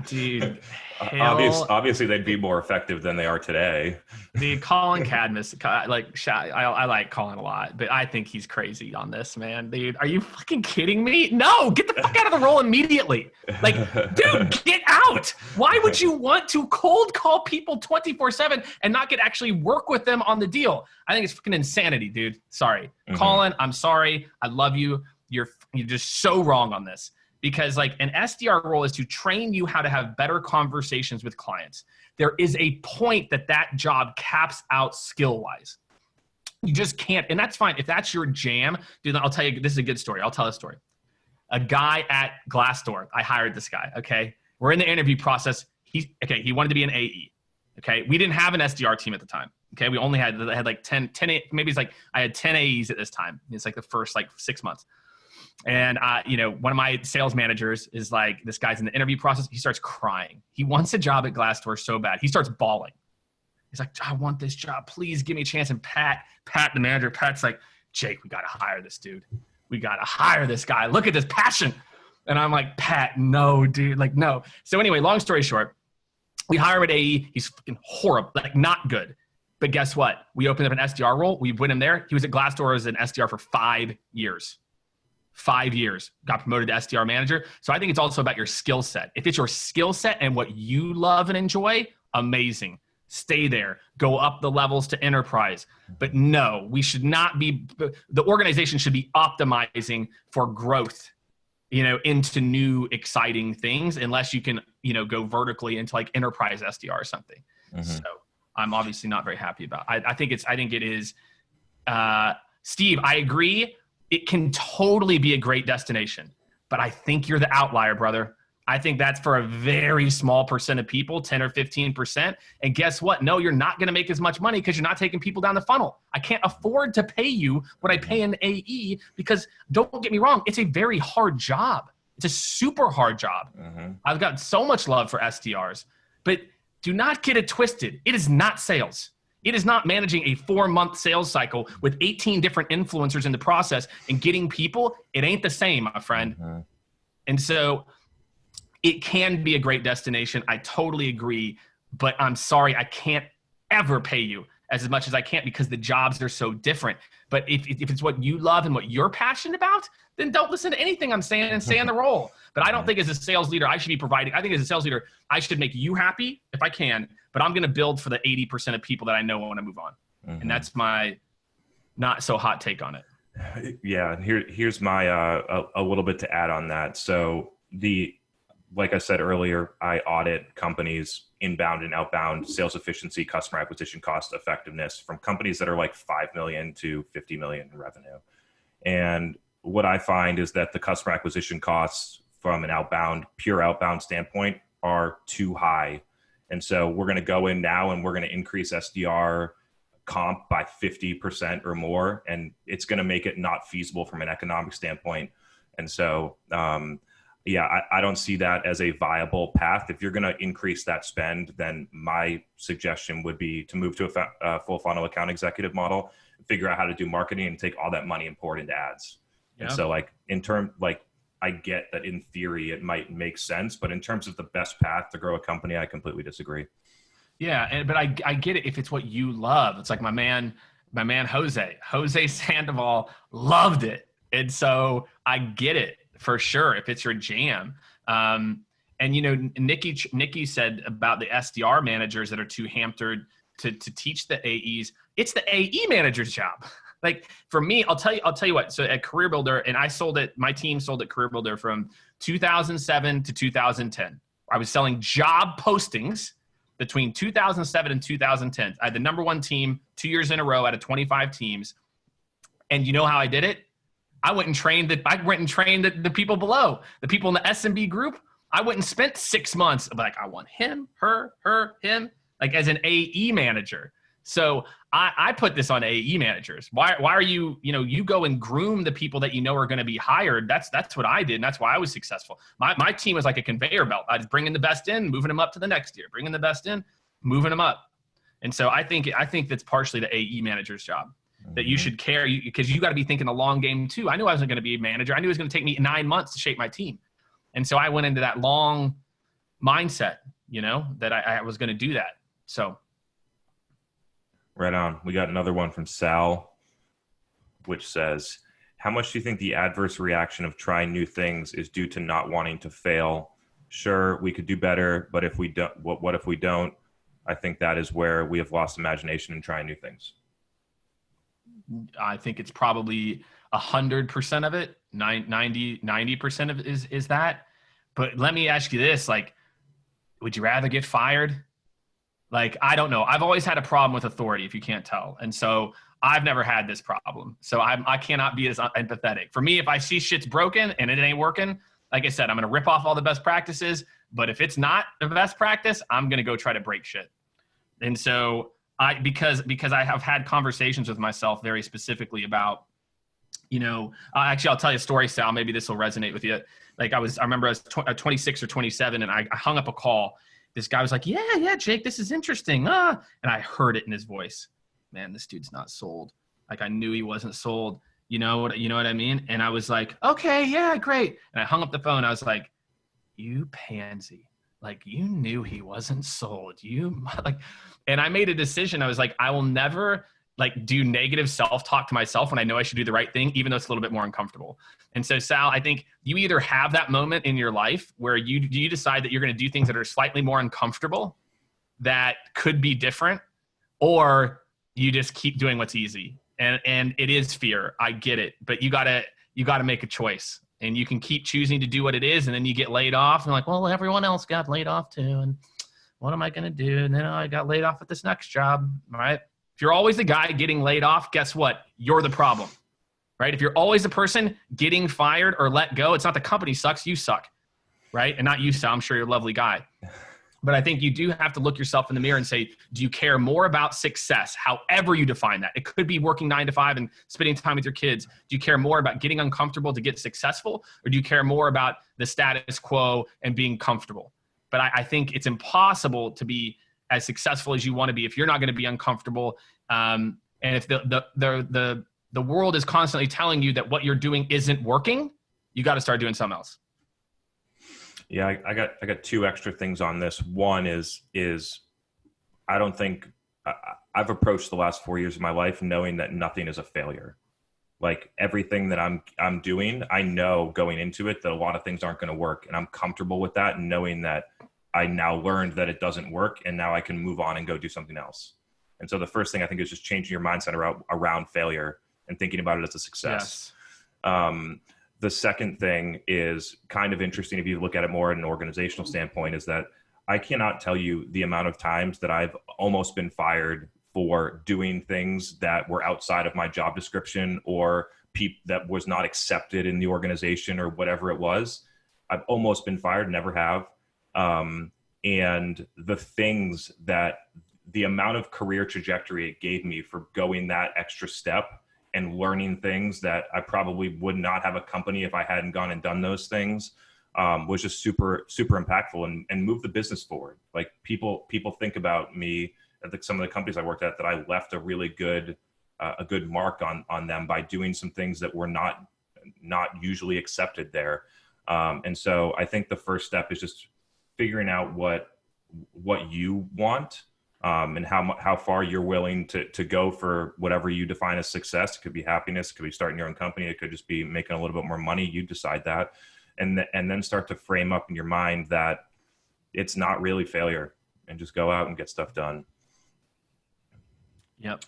Dude. Obviously, they'd be more effective than they are today. Dude, Colin Cadmus, I like Colin a lot, but I think he's crazy on this, man. Dude, are you fucking kidding me? No, get the fuck out of the role immediately. Like, dude, get out. Why would you want to cold call people 24/7 and not actually work with them on the deal? I think it's fucking insanity, dude. Sorry. Colin, I'm sorry. I love you. You're just so wrong on this. Because like an SDR role is to train you how to have better conversations with clients. There is a point that job caps out skill-wise. You just can't, and that's fine. If that's your jam, dude, I'll tell you, this is a good story. I'll tell a story. A guy at Glassdoor, I hired this guy, okay? We're in the interview process. He wanted to be an AE, okay? We didn't have an SDR team at the time, okay? We only had like 10, maybe it's like I had 10 AEs at this time. It's like the first 6 months. And, one of my sales managers is like, this guy's in the interview process. He starts crying. He wants a job at Glassdoor so bad. He starts bawling. He's like, I want this job. Please give me a chance. And Pat, the manager, Pat's like, Jake, we got to hire this dude. We got to hire this guy. Look at this passion. And I'm like, Pat, no, dude. Like, no. So anyway, long story short, we hire him at AE. He's fucking horrible, like not good. But guess what? We opened up an SDR role. We put him there. He was at Glassdoor as an SDR for 5 years. 5 years, got promoted to SDR manager. So I think it's also about your skill set. If it's your skill set and what you love and enjoy, amazing. Stay there. Go up the levels to enterprise. But no, we should not be, the organization should be optimizing for growth, into new exciting things, unless you can, go vertically into like enterprise SDR or something. So I'm obviously not very happy about it. I think it is, Steve, I agree. It can totally be a great destination, but I think you're the outlier, brother. I think that's for a very small percent of people, 10 or 15%. And guess what? No, you're not going to make as much money because you're not taking people down the funnel. I can't afford to pay you what I pay an AE because, don't get me wrong, it's a very hard job. It's a super hard job. I've got so much love for SDRs, but do not get it twisted. It is not sales. It is not managing a 4-month sales cycle with 18 different influencers in the process and getting people. It ain't the same, my friend. And so it can be a great destination. I totally agree, but I'm sorry, I can't ever pay you as much as I can because the jobs are so different. But if it's what you love and what you're passionate about, then don't listen to anything I'm saying and stay in the role. But I don't think as a sales leader, I should be providing. I think as a sales leader, I should make you happy if I can, but I'm going to build for the 80% of people that I know want to move on. And that's my not so hot take on it. Yeah. Here's my, a little bit to add on that. So like I said earlier, I audit companies inbound and outbound sales efficiency, customer acquisition cost effectiveness from companies that are like 5 million to 50 million in revenue. And what I find is that the customer acquisition costs from an pure outbound standpoint are too high. And so we're going to go in now and we're going to increase SDR comp by 50% or more. And it's going to make it not feasible from an economic standpoint. And so, I don't see that as a viable path. If you're going to increase that spend, then my suggestion would be to move to a full funnel account executive model, figure out how to do marketing and take all that money and pour it into ads. Yeah. And so I get that in theory, it might make sense, but in terms of the best path to grow a company, I completely disagree. Yeah. But I get it. If it's what you love, it's like my man, Jose Sandoval loved it. And so I get it for sure. If it's your jam. And Nikki said about the SDR managers that are too hampered to teach the AEs, it's the AE manager's job. Like for me, I'll tell you what. So at Career Builder, and my team sold at Career Builder from 2007 to 2010. I was selling job postings between 2007 and 2010. I had the number one team 2 years in a row out of 25 teams. And you know how I did it? I went and trained the people below, the people in the SMB group. I went and spent 6 months of like, I want him, her, him, like as an AE manager. So I put this on AE managers. Why are you go and groom the people that you know are going to be hired. That's what I did. And that's why I was successful. My team was like a conveyor belt. I was bringing the best in, moving them up to the next year, bringing the best in, moving them up. And so I think that's partially the AE manager's job that you should care because you got to be thinking the long game too. I knew I wasn't going to be a manager. I knew it was going to take me 9 months to shape my team. And so I went into that long mindset, that I was going to do that. So. Right on. We got another one from Sal, which says, how much do you think the adverse reaction of trying new things is due to not wanting to fail? Sure, we could do better, but if we don't, what if we don't? I think that is where we have lost imagination in trying new things. I think it's probably 100% of it, 90% of it is that. But let me ask you this, would you rather get fired? I don't know. I've always had a problem with authority, if you can't tell. And so I've never had this problem. So I cannot be as empathetic. For me, if I see shit's broken and it ain't working, like I said, I'm going to rip off all the best practices. But if it's not the best practice, I'm going to go try to break shit. And so because I have had conversations with myself very specifically about, actually, I'll tell you a story, Sal. Maybe this will resonate with you. I remember I was 26 or 27 and I hung up a call. This guy was like, yeah, Jake, this is interesting. And I heard it in his voice. Man, this dude's not sold. I knew he wasn't sold. You know what I mean? And I was like, okay, yeah, great. And I hung up the phone. I was like, you pansy. You knew he wasn't sold. And I made a decision. I was like, I will never do negative self-talk to myself when I know I should do the right thing, even though it's a little bit more uncomfortable. And so, Sal, I think you either have that moment in your life where you decide that you're going to do things that are slightly more uncomfortable that could be different, or you just keep doing what's easy. And it is fear. I get it. But you gotta make a choice. And you can keep choosing to do what it is, and then you get laid off. And well, everyone else got laid off too. And what am I going to do? And then I got laid off at this next job, right? If you're always the guy getting laid off, guess what? You're the problem, right? If you're always the person getting fired or let go, it's not the company sucks, you suck, right? And not you, Sal. I'm sure you're a lovely guy. But I think you do have to look yourself in the mirror and say, do you care more about success, however you define that? It could be working 9 to 5 and spending time with your kids. Do you care more about getting uncomfortable to get successful? Or do you care more about the status quo and being comfortable? But I think it's impossible to be as successful as you want to be if you're not going to be uncomfortable. And if the world is constantly telling you that what you're doing isn't working, you got to start doing something else. Yeah, I got 2 extra things on this. One is I don't think I've approached the last 4 years of my life knowing that nothing is a failure. Like everything that I'm doing, I know going into it that a lot of things aren't going to work, and I'm comfortable with that, and knowing that I now learned that it doesn't work, and now I can move on and go do something else. And so the first thing I think is just changing your mindset around failure and thinking about it as a success. Yes. The second thing is kind of interesting if you look at it more at an organizational standpoint, is that I cannot tell you the amount of times that I've almost been fired for doing things that were outside of my job description, or that was not accepted in the organization, or whatever it was. I've almost been fired, never have. And the amount of career trajectory it gave me for going that extra step and learning things that I probably would not have a company if I hadn't gone and done those things, was just super, super impactful and moved the business forward. Like people think about me at some of the companies I worked at, that I left a really good, a good mark on them by doing some things that were not usually accepted there. And so I think the first step is just figuring out what you want, and how far you're willing to go for whatever you define as success. It could be happiness, it could be starting your own company, it could just be making a little bit more money. You decide that, and then start to frame up in your mind that it's not really failure, and just go out and get stuff done. Yep.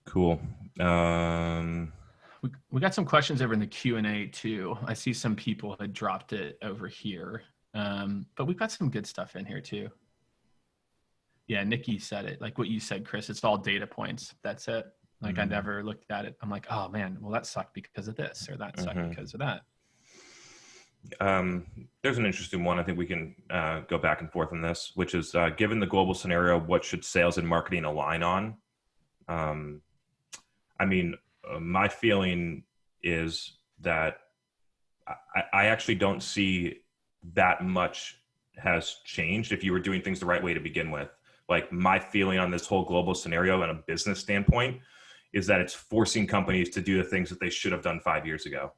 Cool. We got some questions over in the Q&A too. I see some people had dropped it over here, but we've got some good stuff in here too. Yeah, Nikki said it, like what you said, Chris. It's all data points. That's it. Like I never looked at it. I'm like, oh man, well that sucked because of this, or that sucked because of that. There's an interesting one. I think we can go back and forth on this, which is given the global scenario, what should sales and marketing align on? I mean, my feeling is that I actually don't see that much has changed if you were doing things the right way to begin with. Like my feeling on this whole global scenario and a business standpoint is that it's forcing companies to do the things that they should have done 5 years ago.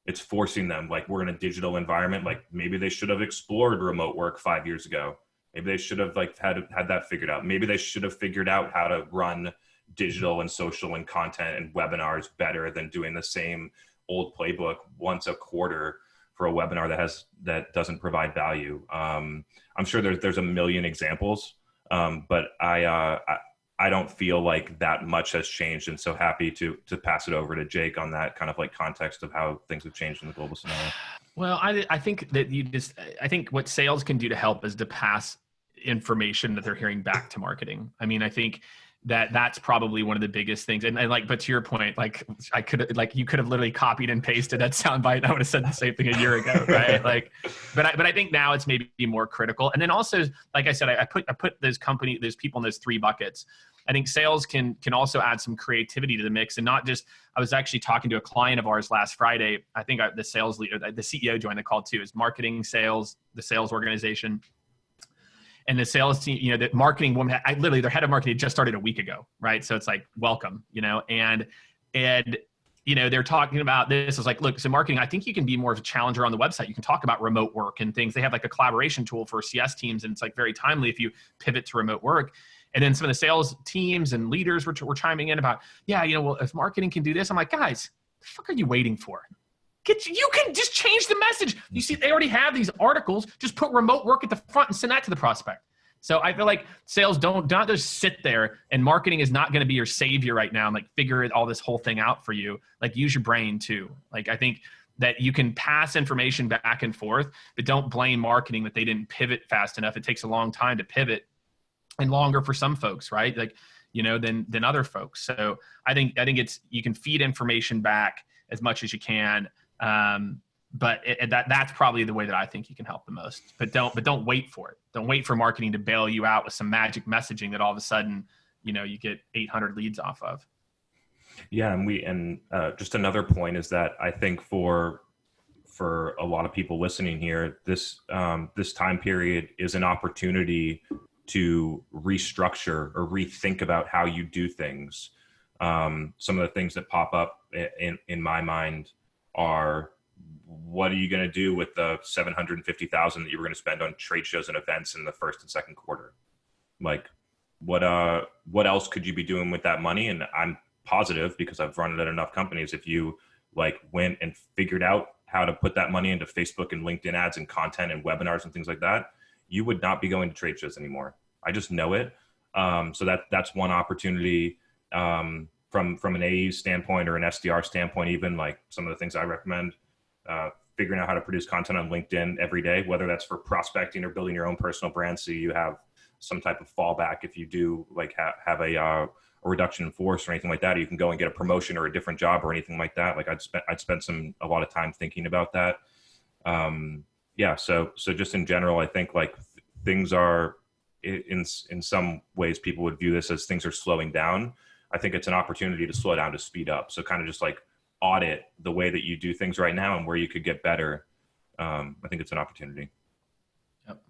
It's forcing them, like we're in a digital environment, like maybe they should have explored remote work 5 years ago. Maybe they should have like had that figured out. Maybe they should have figured out how to run digital and social and content and webinars better than doing the same old playbook once a quarter for a webinar that doesn't provide value. I'm sure there's a million examples, but I don't feel like that much has changed, and so happy to pass it over to Jake on that kind of like context of how things have changed in the global scenario. Well, I think that I think what sales can do to help is to pass information that they're hearing back to marketing. I mean, I think that's probably one of the biggest things. And like, but to your point, like you could have literally copied and pasted that soundbite, and I would have said the same thing a year ago. Right. Like, but I think now it's maybe more critical. And then also, like I said, I put those people in those three buckets. I think sales can also add some creativity to the mix, and not just, I was actually talking to a client of ours last Friday. I think the sales leader, the CEO joined the call too, is marketing, sales, the sales organization. And the sales team, the marketing woman, literally their head of marketing just started a week ago, right? So it's like, welcome, and they're talking about this. It's like, look, so marketing, I think you can be more of a challenger on the website. You can talk about remote work and things. They have like a collaboration tool for CS teams, and it's like very timely if you pivot to remote work. And then some of the sales teams and leaders were chiming in about, well, if marketing can do this, I'm like, guys, the fuck are you waiting for? You can just change the message. You see, they already have these articles. Just put remote work at the front and send that to the prospect. So I feel like sales don't just sit there, and marketing is not going to be your savior right now and like figure all this whole thing out for you. Like use your brain too. Like I think that you can pass information back and forth, but don't blame marketing that they didn't pivot fast enough. It takes a long time to pivot, and longer for some folks, right? Like, than other folks. So I think you can feed information back as much as you can. But that's probably the way that I think you can help the most. But don't wait for it. Don't wait for marketing to bail you out with some magic messaging that all of a sudden, you get 800 leads off of. Yeah, and just another point is that I think for a lot of people listening here, this time period is an opportunity to restructure or rethink about how you do things. Some of the things that pop up in my mind are, what are you going to do with the $750,000 that you were going to spend on trade shows and events in the first and second quarter? Like, what else could you be doing with that money? And I'm positive, because I've run it at enough companies, if you like went and figured out how to put that money into Facebook and LinkedIn ads and content and webinars and things like that, you would not be going to trade shows anymore. I just know it. So that's one opportunity. From an AE standpoint or an SDR standpoint, even like some of the things I recommend, figuring out how to produce content on LinkedIn every day, whether that's for prospecting or building your own personal brand, so you have some type of fallback if you do like have a reduction in force or anything like that. You can go and get a promotion or a different job or anything like that. Like I'd spent a lot of time thinking about that. Yeah. So just in general, I think like things are in some ways people would view this as things are slowing down. I think it's an opportunity to slow down, to speed up. So kind of just like audit the way that you do things right now and where you could get better. I think it's an opportunity. Yep.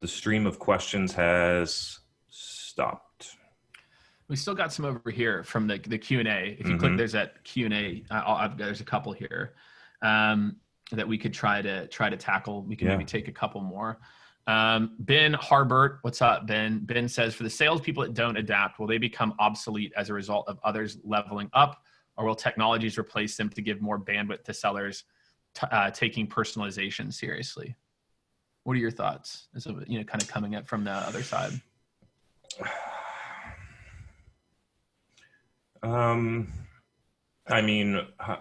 The stream of questions has stopped. We still got some over here from the Q&A. If you click, there's that Q&A. There's a couple here that we could try to tackle. We can maybe take a couple more. Ben Harbert, what's up, Ben? Ben says, for the salespeople that don't adapt, will they become obsolete as a result of others leveling up, or will technologies replace them to give more bandwidth to sellers taking personalization seriously? What are your thoughts? As kind of coming up from the other side. I mean,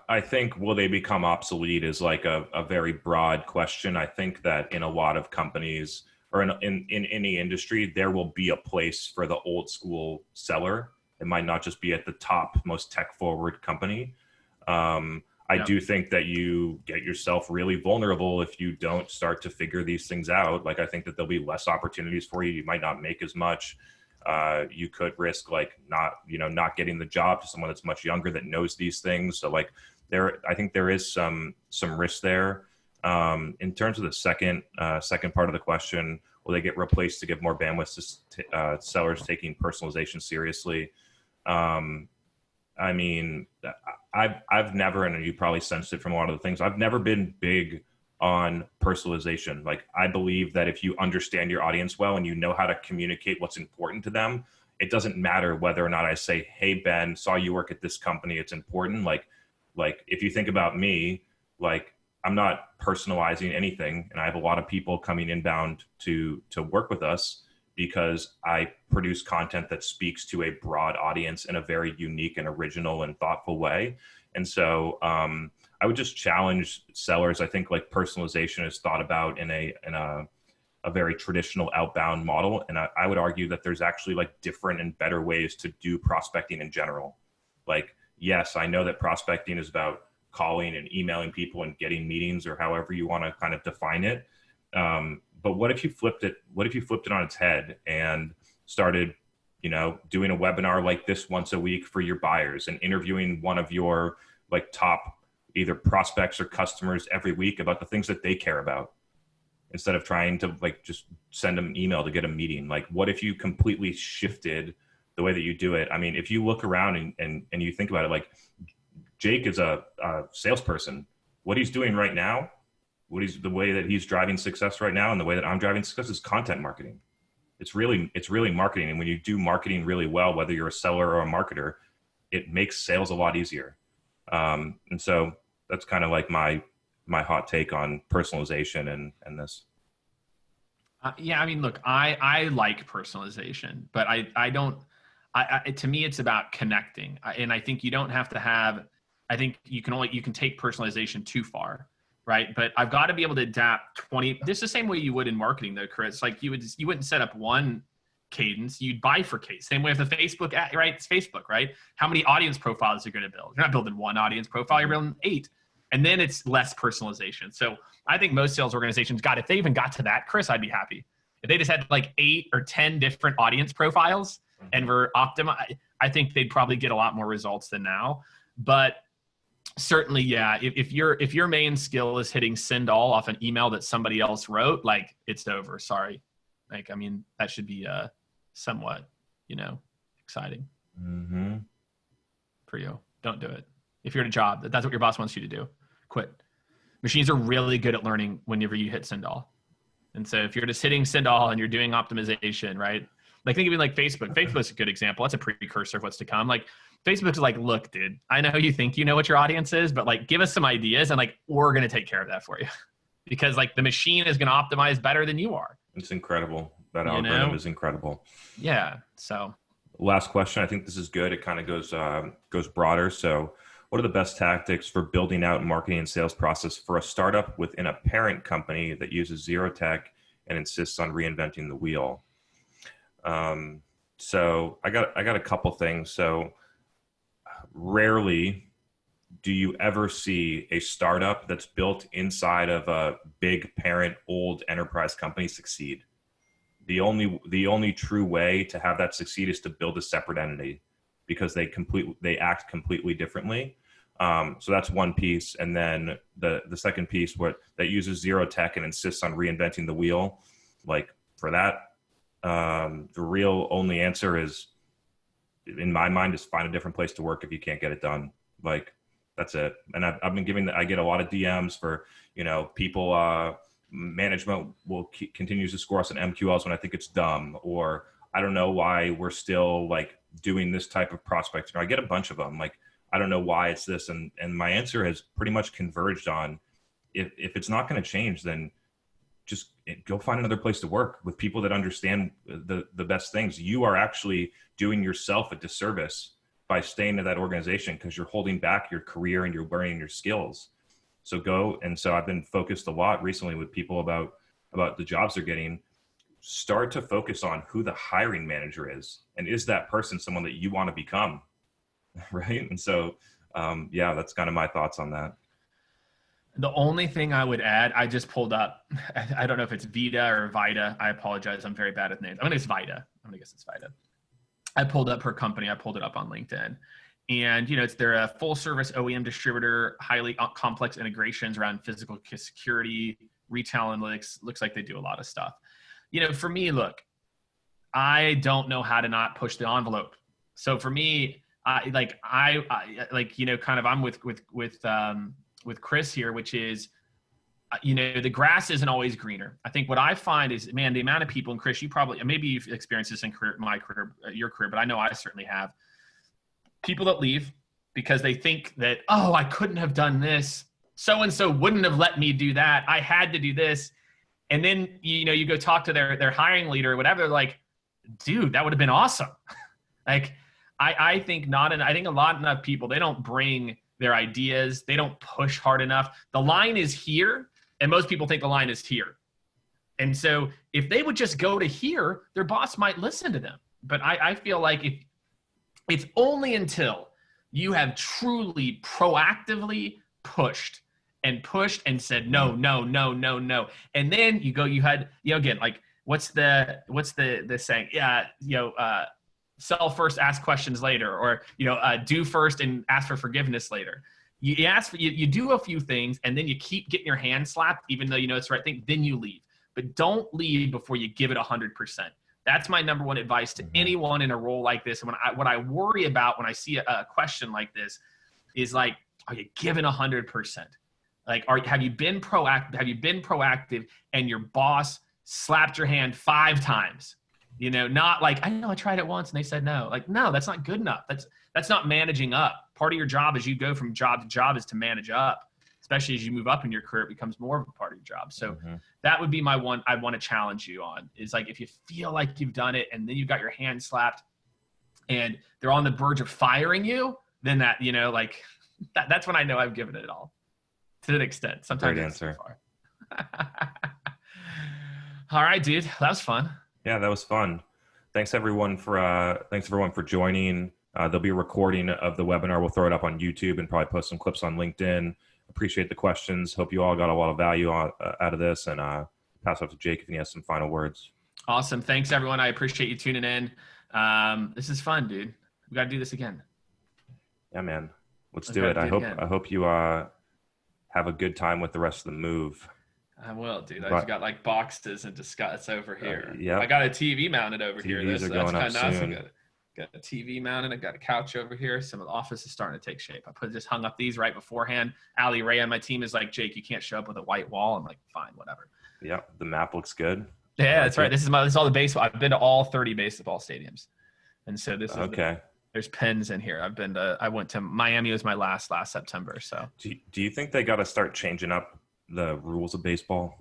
I think will they become obsolete is like a very broad question. I think that in a lot of companies or in any industry, there will be a place for the old school seller. It might not just be at the top, most tech forward company. I do think that you get yourself really vulnerable if you don't start to figure these things out. Like, I think that there'll be less opportunities for you. You might not make as much. You could risk like not getting the job to someone that's much younger that knows these things. So like I think there is some risk there. In terms of the second part of the question, will they get replaced to give more bandwidth to sellers taking personalization seriously? I mean, I've never, and you probably sensed it from a lot of the things, I've never been big on personalization. Like, I believe that if you understand your audience well and you know how to communicate what's important to them, it doesn't matter whether or not I say, hey, Ben, saw you work at this company, it's important. Like if you think about me, like, I'm not personalizing anything. And I have a lot of people coming inbound to work with us because I produce content that speaks to a broad audience in a very unique and original and thoughtful way. And so, I would just challenge sellers. I think like personalization is thought about in a very traditional outbound model. And I would argue that there's actually like different and better ways to do prospecting in general. Like, yes, I know that prospecting is about calling and emailing people and getting meetings, or however you want to kind of define it. But what if you flipped it? What if you flipped it on its head and started, doing a webinar like this once a week for your buyers and interviewing one of your like top either prospects or customers every week about the things that they care about, instead of trying to like just send them an email to get a meeting? Like, what if you completely shifted the way that you do it? I mean, if you look around and you think about it, like, Jake is a salesperson. What he's doing right now, the way that he's driving success right now and the way that I'm driving success is content marketing. It's really marketing. And when you do marketing really well, whether you're a seller or a marketer, it makes sales a lot easier. And so that's kind of like my hot take on personalization and this. Yeah, I mean, look, I like personalization, but I don't. To me, it's about connecting, and I think you don't have to have. I think you can take personalization too far, right? But I've got to be able to adapt 20. This is the same way you would in marketing, though, Chris. Like, you wouldn't set up one cadence, you'd bifurcate. Same way with the Facebook ad, right? It's Facebook, right? How many audience profiles are you going to build? You're not building one audience profile, you're building 8. And then it's less personalization. So I think most sales organizations, God, if they even got to that, Chris, I'd be happy. If they just had like 8 or 10 different audience profiles and were optimized, I think they'd probably get a lot more results than now. But certainly, yeah, if your main skill is hitting send all off an email that somebody else wrote, like, it's over. Sorry. Like, I mean, that should be somewhat, exciting for you. Don't do it. If you're at a job, that's what your boss wants you to do, quit. Machines are really good at learning whenever you hit send all. And so if you're just hitting send all and you're doing optimization, right? Like think of it like Facebook. Facebook's a good example. That's a precursor of what's to come. Like Facebook's like, look, dude, I know you think you know what your audience is, but like give us some ideas and like we're going to take care of that for you. Because like the machine is going to optimize better than you are. It's incredible. That algorithm is incredible. Yeah. So last question. I think this is good. It kind of goes broader. So what are the best tactics for building out marketing and sales process for a startup within a parent company that uses zero tech and insists on reinventing the wheel? So I got a couple things. So rarely do you ever see a startup that's built inside of a big parent old enterprise company succeed. The only true way to have that succeed is to build a separate entity, because they act completely differently. So that's one piece. And then the second piece, that uses zero tech and insists on reinventing the wheel. Like for that, the real only answer is, in my mind, is find a different place to work if you can't get it done. Like that's it. And I've been I get a lot of DMs for, people, management continues to score us in MQLs when I think it's dumb, or I don't know why we're still like doing this type of prospecting. I get a bunch of them. Like, I don't know why it's this. And my answer has pretty much converged on, if it's not going to change, then just go find another place to work with people that understand the best things. You are actually doing yourself a disservice by staying in that organization, because you're holding back your career and you're learning your skills. So go. And so I've been focused a lot recently with people about the jobs they're getting. Start to focus on who the hiring manager is, and is that person someone that you want to become? Right. And so, yeah, that's kind of my thoughts on that. The only thing I would add, I just pulled up, I don't know if it's Vita or Vita. I apologize. I'm very bad at names. I'm going to guess Vita. I'm going to guess it's Vita. I pulled up her company. I pulled it up on LinkedIn. And, they're a full service OEM distributor, highly complex integrations around physical security, retail analytics. Looks like they do a lot of stuff. For me, look, I don't know how to not push the envelope. So for me, I'm with Chris here, which is, the grass isn't always greener. I think what I find is, man, the amount of people, and Chris, maybe you've experienced this in my career, your career, but I know I certainly have. People that leave because they think that, oh, I couldn't have done this. So-and-so wouldn't have let me do that. I had to do this. And then, you go talk to their hiring leader or whatever. They're like, dude, that would have been awesome. Like, I think I think a lot enough people, they don't bring their ideas. They don't push hard enough. The line is here. And most people think the line is here. And so if they would just go to here, their boss might listen to them. But I feel like it's only until you have truly proactively pushed and said, no. And then you had, again, like, what's the saying? Yeah. Sell first, ask questions later, or, do first and ask for forgiveness later. You do a few things, and then you keep getting your hand slapped, even though it's the right thing, then you leave. But don't leave before you give it 100%. That's my number one advice to anyone in a role like this. And what I worry about when I see a question like this is like, are you giving 100%? Like, have you been proactive? Have you been proactive and your boss slapped your hand 5 times? Not like, I know I tried it once and they said no. Like, no, that's not good enough. That's not managing up. Part of your job as you go from job to job is to manage up. Especially as you move up in your career, it becomes more of a part of your job. So that would be my one I'd want to challenge you on, is like, if you feel like you've done it and then you've got your hand slapped and they're on the verge of firing you, then that, that's when I know I've given it all to an extent. Sometimes great answer. Too far. All right, dude. That was fun. Yeah, that was fun. Thanks everyone for joining. There'll be a recording of the webinar. We'll throw it up on YouTube and probably post some clips on LinkedIn. Appreciate the questions. Hope you all got a lot of value out of this, and pass off to Jake if he has some final words. Awesome. Thanks everyone. I appreciate you tuning in. This is fun, dude. We got to do this again. Yeah, man. Let's do it. I hope you have a good time with the rest of the move. I will, dude. I've got like boxes and discuss over here. Yeah. I got a TV mounted over here. TVs are going up soon. Got a TV mounted. I got a couch over here. Some of the office is starting to take shape. Just hung up these right beforehand. Ali Ray on my team is like, Jake, you can't show up with a white wall. I'm like, fine, whatever. Yeah, the map looks good. Yeah, that's right. This is all the baseball. I've been to all 30 baseball stadiums, and so this is okay. There's pens in here. I went to Miami was my last September. So do you think they got to start changing up the rules of baseball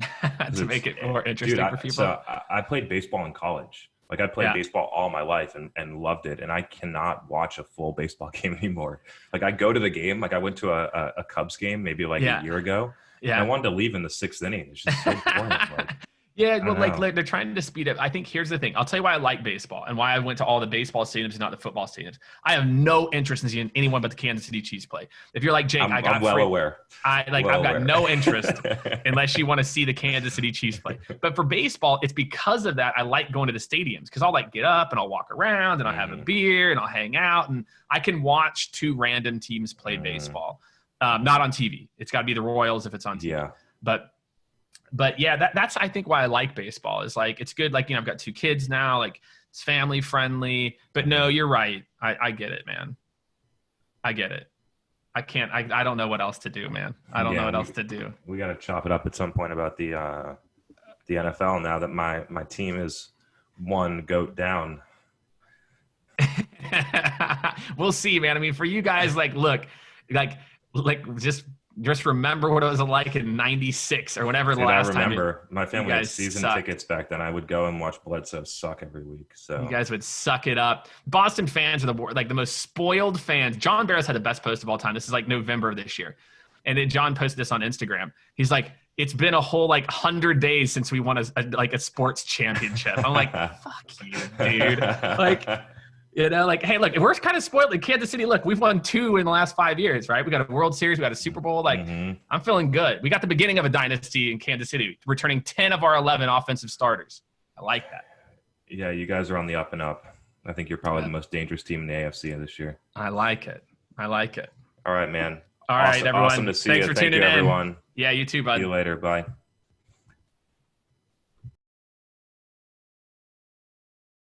to make it more interesting for people? So I played baseball in college. Like I played baseball all my life and loved it. And I cannot watch a full baseball game anymore. Like I go to the game, like I went to a Cubs game maybe a year ago. Yeah. And I wanted to leave in the 6th inning. It's just so boring. Yeah, well, like they're trying to speed up. I think here's the thing. I'll tell you why I like baseball and why I went to all the baseball stadiums and not the football stadiums. I have no interest in seeing anyone but the Kansas City Chiefs play. If you're like Jake, I'm well aware. I've got no interest unless you want to see the Kansas City Chiefs play. But for baseball, it's because of that I like going to the stadiums because I'll like get up and I'll walk around and I'll have a beer and I'll hang out and I can watch 2 random teams play baseball. Not on TV. It's got to be the Royals if it's on TV. Yeah. But yeah, that's I think why I like baseball is like it's good. Like, I've got 2 kids now, like it's family friendly. But no, you're right. I get it, man. I get it. I don't know what else to do, man. I don't know what else to do. We got to chop it up at some point about the NFL now that my team is 1 goat down. We'll see, man. I mean, for you guys, look, just remember what it was like in '96 or whenever the last time. I remember my family had season tickets back then. I would go and watch Bledsoe suck every week. So you guys would suck it up. Boston fans are the most spoiled fans. John Barris had the best post of all time. This is like November of this year. And then John posted this on Instagram. He's like, it's been a whole 100 days since we won a sports championship. I'm like, fuck you, dude. Hey, look, we're kind of spoiled in Kansas City. Look, we've won 2 in the last 5 years, right? We got a World Series, we got a Super Bowl. I'm feeling good. We got the beginning of a dynasty in Kansas City, returning 10 of our 11 offensive starters. I like that. Yeah, you guys are on the up and up. I think you're probably the most dangerous team in the AFC this year. I like it. All right, man. All right, everyone. Awesome to see you. Thanks for tuning in. Everyone. Yeah, you too, bud. See you later. Bye.